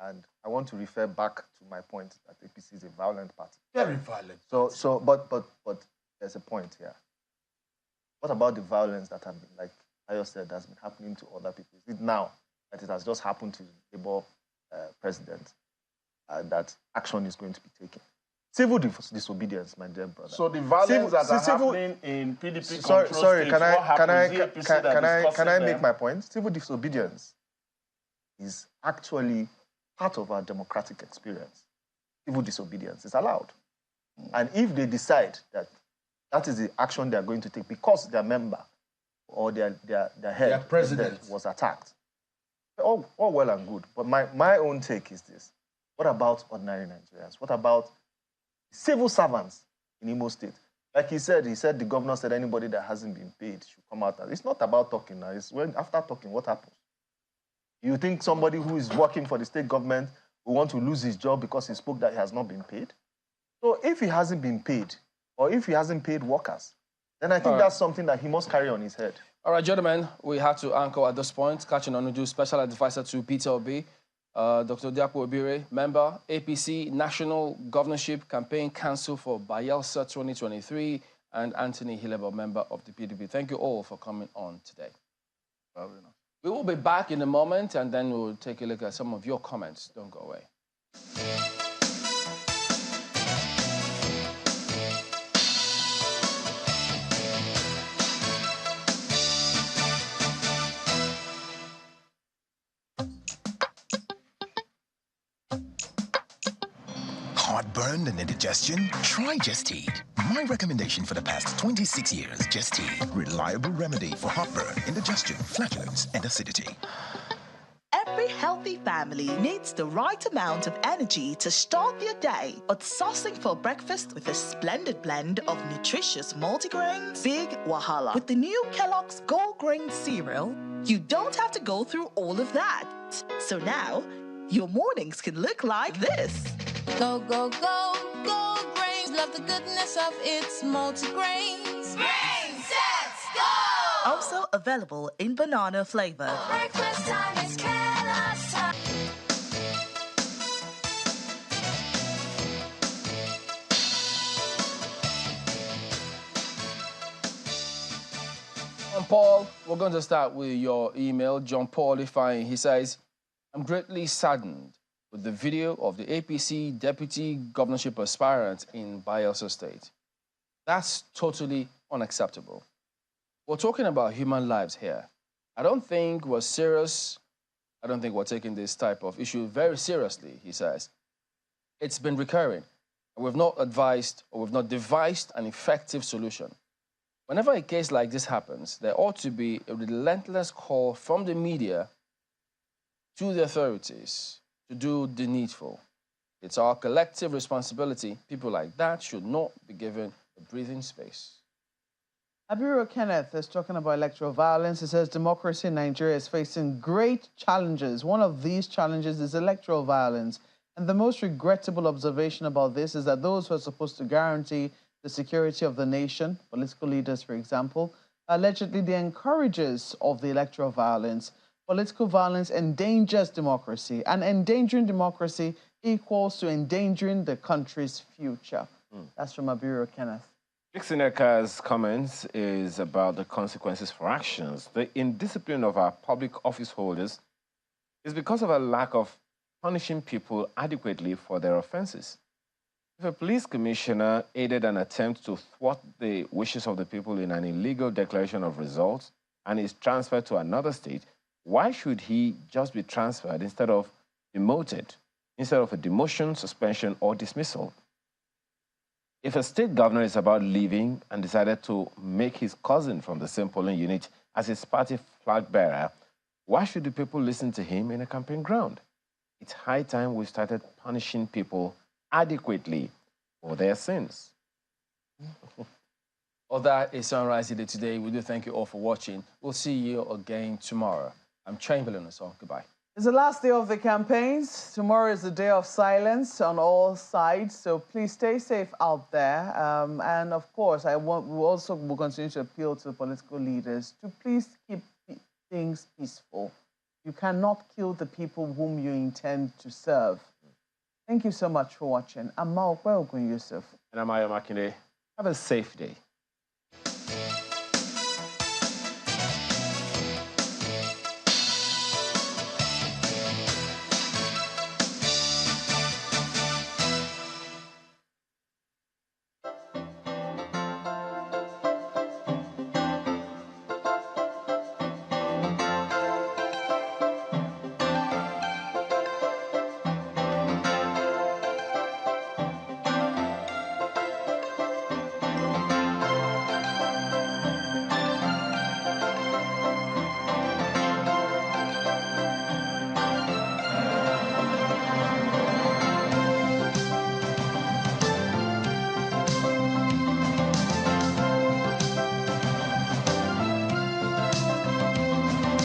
And I want to refer back to my point that APC is a violent party. Very violent. But there's a point here. What about the violence that have been, like Ayo said, has been happening to other people? Is it now that it has just happened to the Labour president that action is going to be taken? Civil disobedience, my dear brother. So the violence that are happening in PDP control states, can I make my point? Civil disobedience is actually part of our democratic experience. Civil disobedience is allowed. And if they decide that that is the action they are going to take because their member or their head, their president, was attacked, all well and good. But my own take is this. What about ordinary Nigerians? What about civil servants in Imo State? Like he said the governor said anybody that hasn't been paid should come out. It's not about talking now. It's when after talking, what happens? You think somebody who is working for the state government will want to lose his job because he spoke that he has not been paid? So if he hasn't been paid, or if he hasn't paid workers, then I think that's something that he must carry on his head. All right, gentlemen, we have to anchor at this point. Catching on to Special Advisor to Peter Obi, Dr. Diapo Obire, member, APC National Governorship Campaign Council for Bayelsa 2023, and Anthony Hileba, member of the PDP. Thank you all for coming on today. We will be back in a moment, and then we'll take a look at some of your comments. Don't go away. heartburn and indigestion? Try Gestede. My recommendation for the past 26 years, Gestede. Reliable remedy for heartburn, indigestion, flatulence, and acidity. Every healthy family needs the right amount of energy to start their day, but sourcing for breakfast with a splendid blend of nutritious multigrains, big wahala. With the new Kellogg's Gold Grain cereal, you don't have to go through all of that. So now, your mornings can look like this. Go, go, go, go grains. Love the goodness of its multigrains. Grain Sets Go! Also available in banana flavor. Breakfast time is Kellogg's time. John Paul, we're going to start with your email. John Paul Ifeanyi, he says, I'm greatly saddened with the video of the APC deputy governorship aspirant in Bayelsa State. That's totally unacceptable. We're talking about human lives here. I don't think we're serious. I don't think we're taking this type of issue very seriously, he says. It's been recurring. We've not advised or we've not devised an effective solution. Whenever a case like this happens, there ought to be a relentless call from the media to the authorities to do the needful. It's our collective responsibility. People like that should not be given a breathing space. Abiru Kenneth is talking about electoral violence. He says democracy in Nigeria is facing great challenges. One of these challenges is electoral violence. And the most regrettable observation about this is that those who are supposed to guarantee the security of the nation, political leaders, for example, are allegedly the encouragers of the electoral violence. Political violence endangers democracy, and endangering democracy equals to endangering the country's future. That's from Abiru Kenneth. Dixoneka's comments is about the consequences for actions. The indiscipline of our public office holders is because of a lack of punishing people adequately for their offenses. If a police commissioner aided an attempt to thwart the wishes of the people in an illegal declaration of results and is transferred to another state, why should he just be transferred instead of demoted, instead of a demotion, suspension, or dismissal? If a state governor is about leaving and decided to make his cousin from the same polling unit as his party flag bearer, why should the people listen to him in a campaign ground? It's high time we started punishing people adequately for their sins. Well, that is Sunrise Day today. We do thank you all for watching. We'll see you again tomorrow. I'm Chamberlain, so goodbye. It's the last day of the campaigns. Tomorrow is the day of silence on all sides, so please stay safe out there. And of course, we also will continue to appeal to the political leaders to please keep things peaceful. You cannot kill the people whom you intend to serve. Thank you so much for watching. I'm Mao Yusuf. And I'm Ayo Makinde. Have a safe day.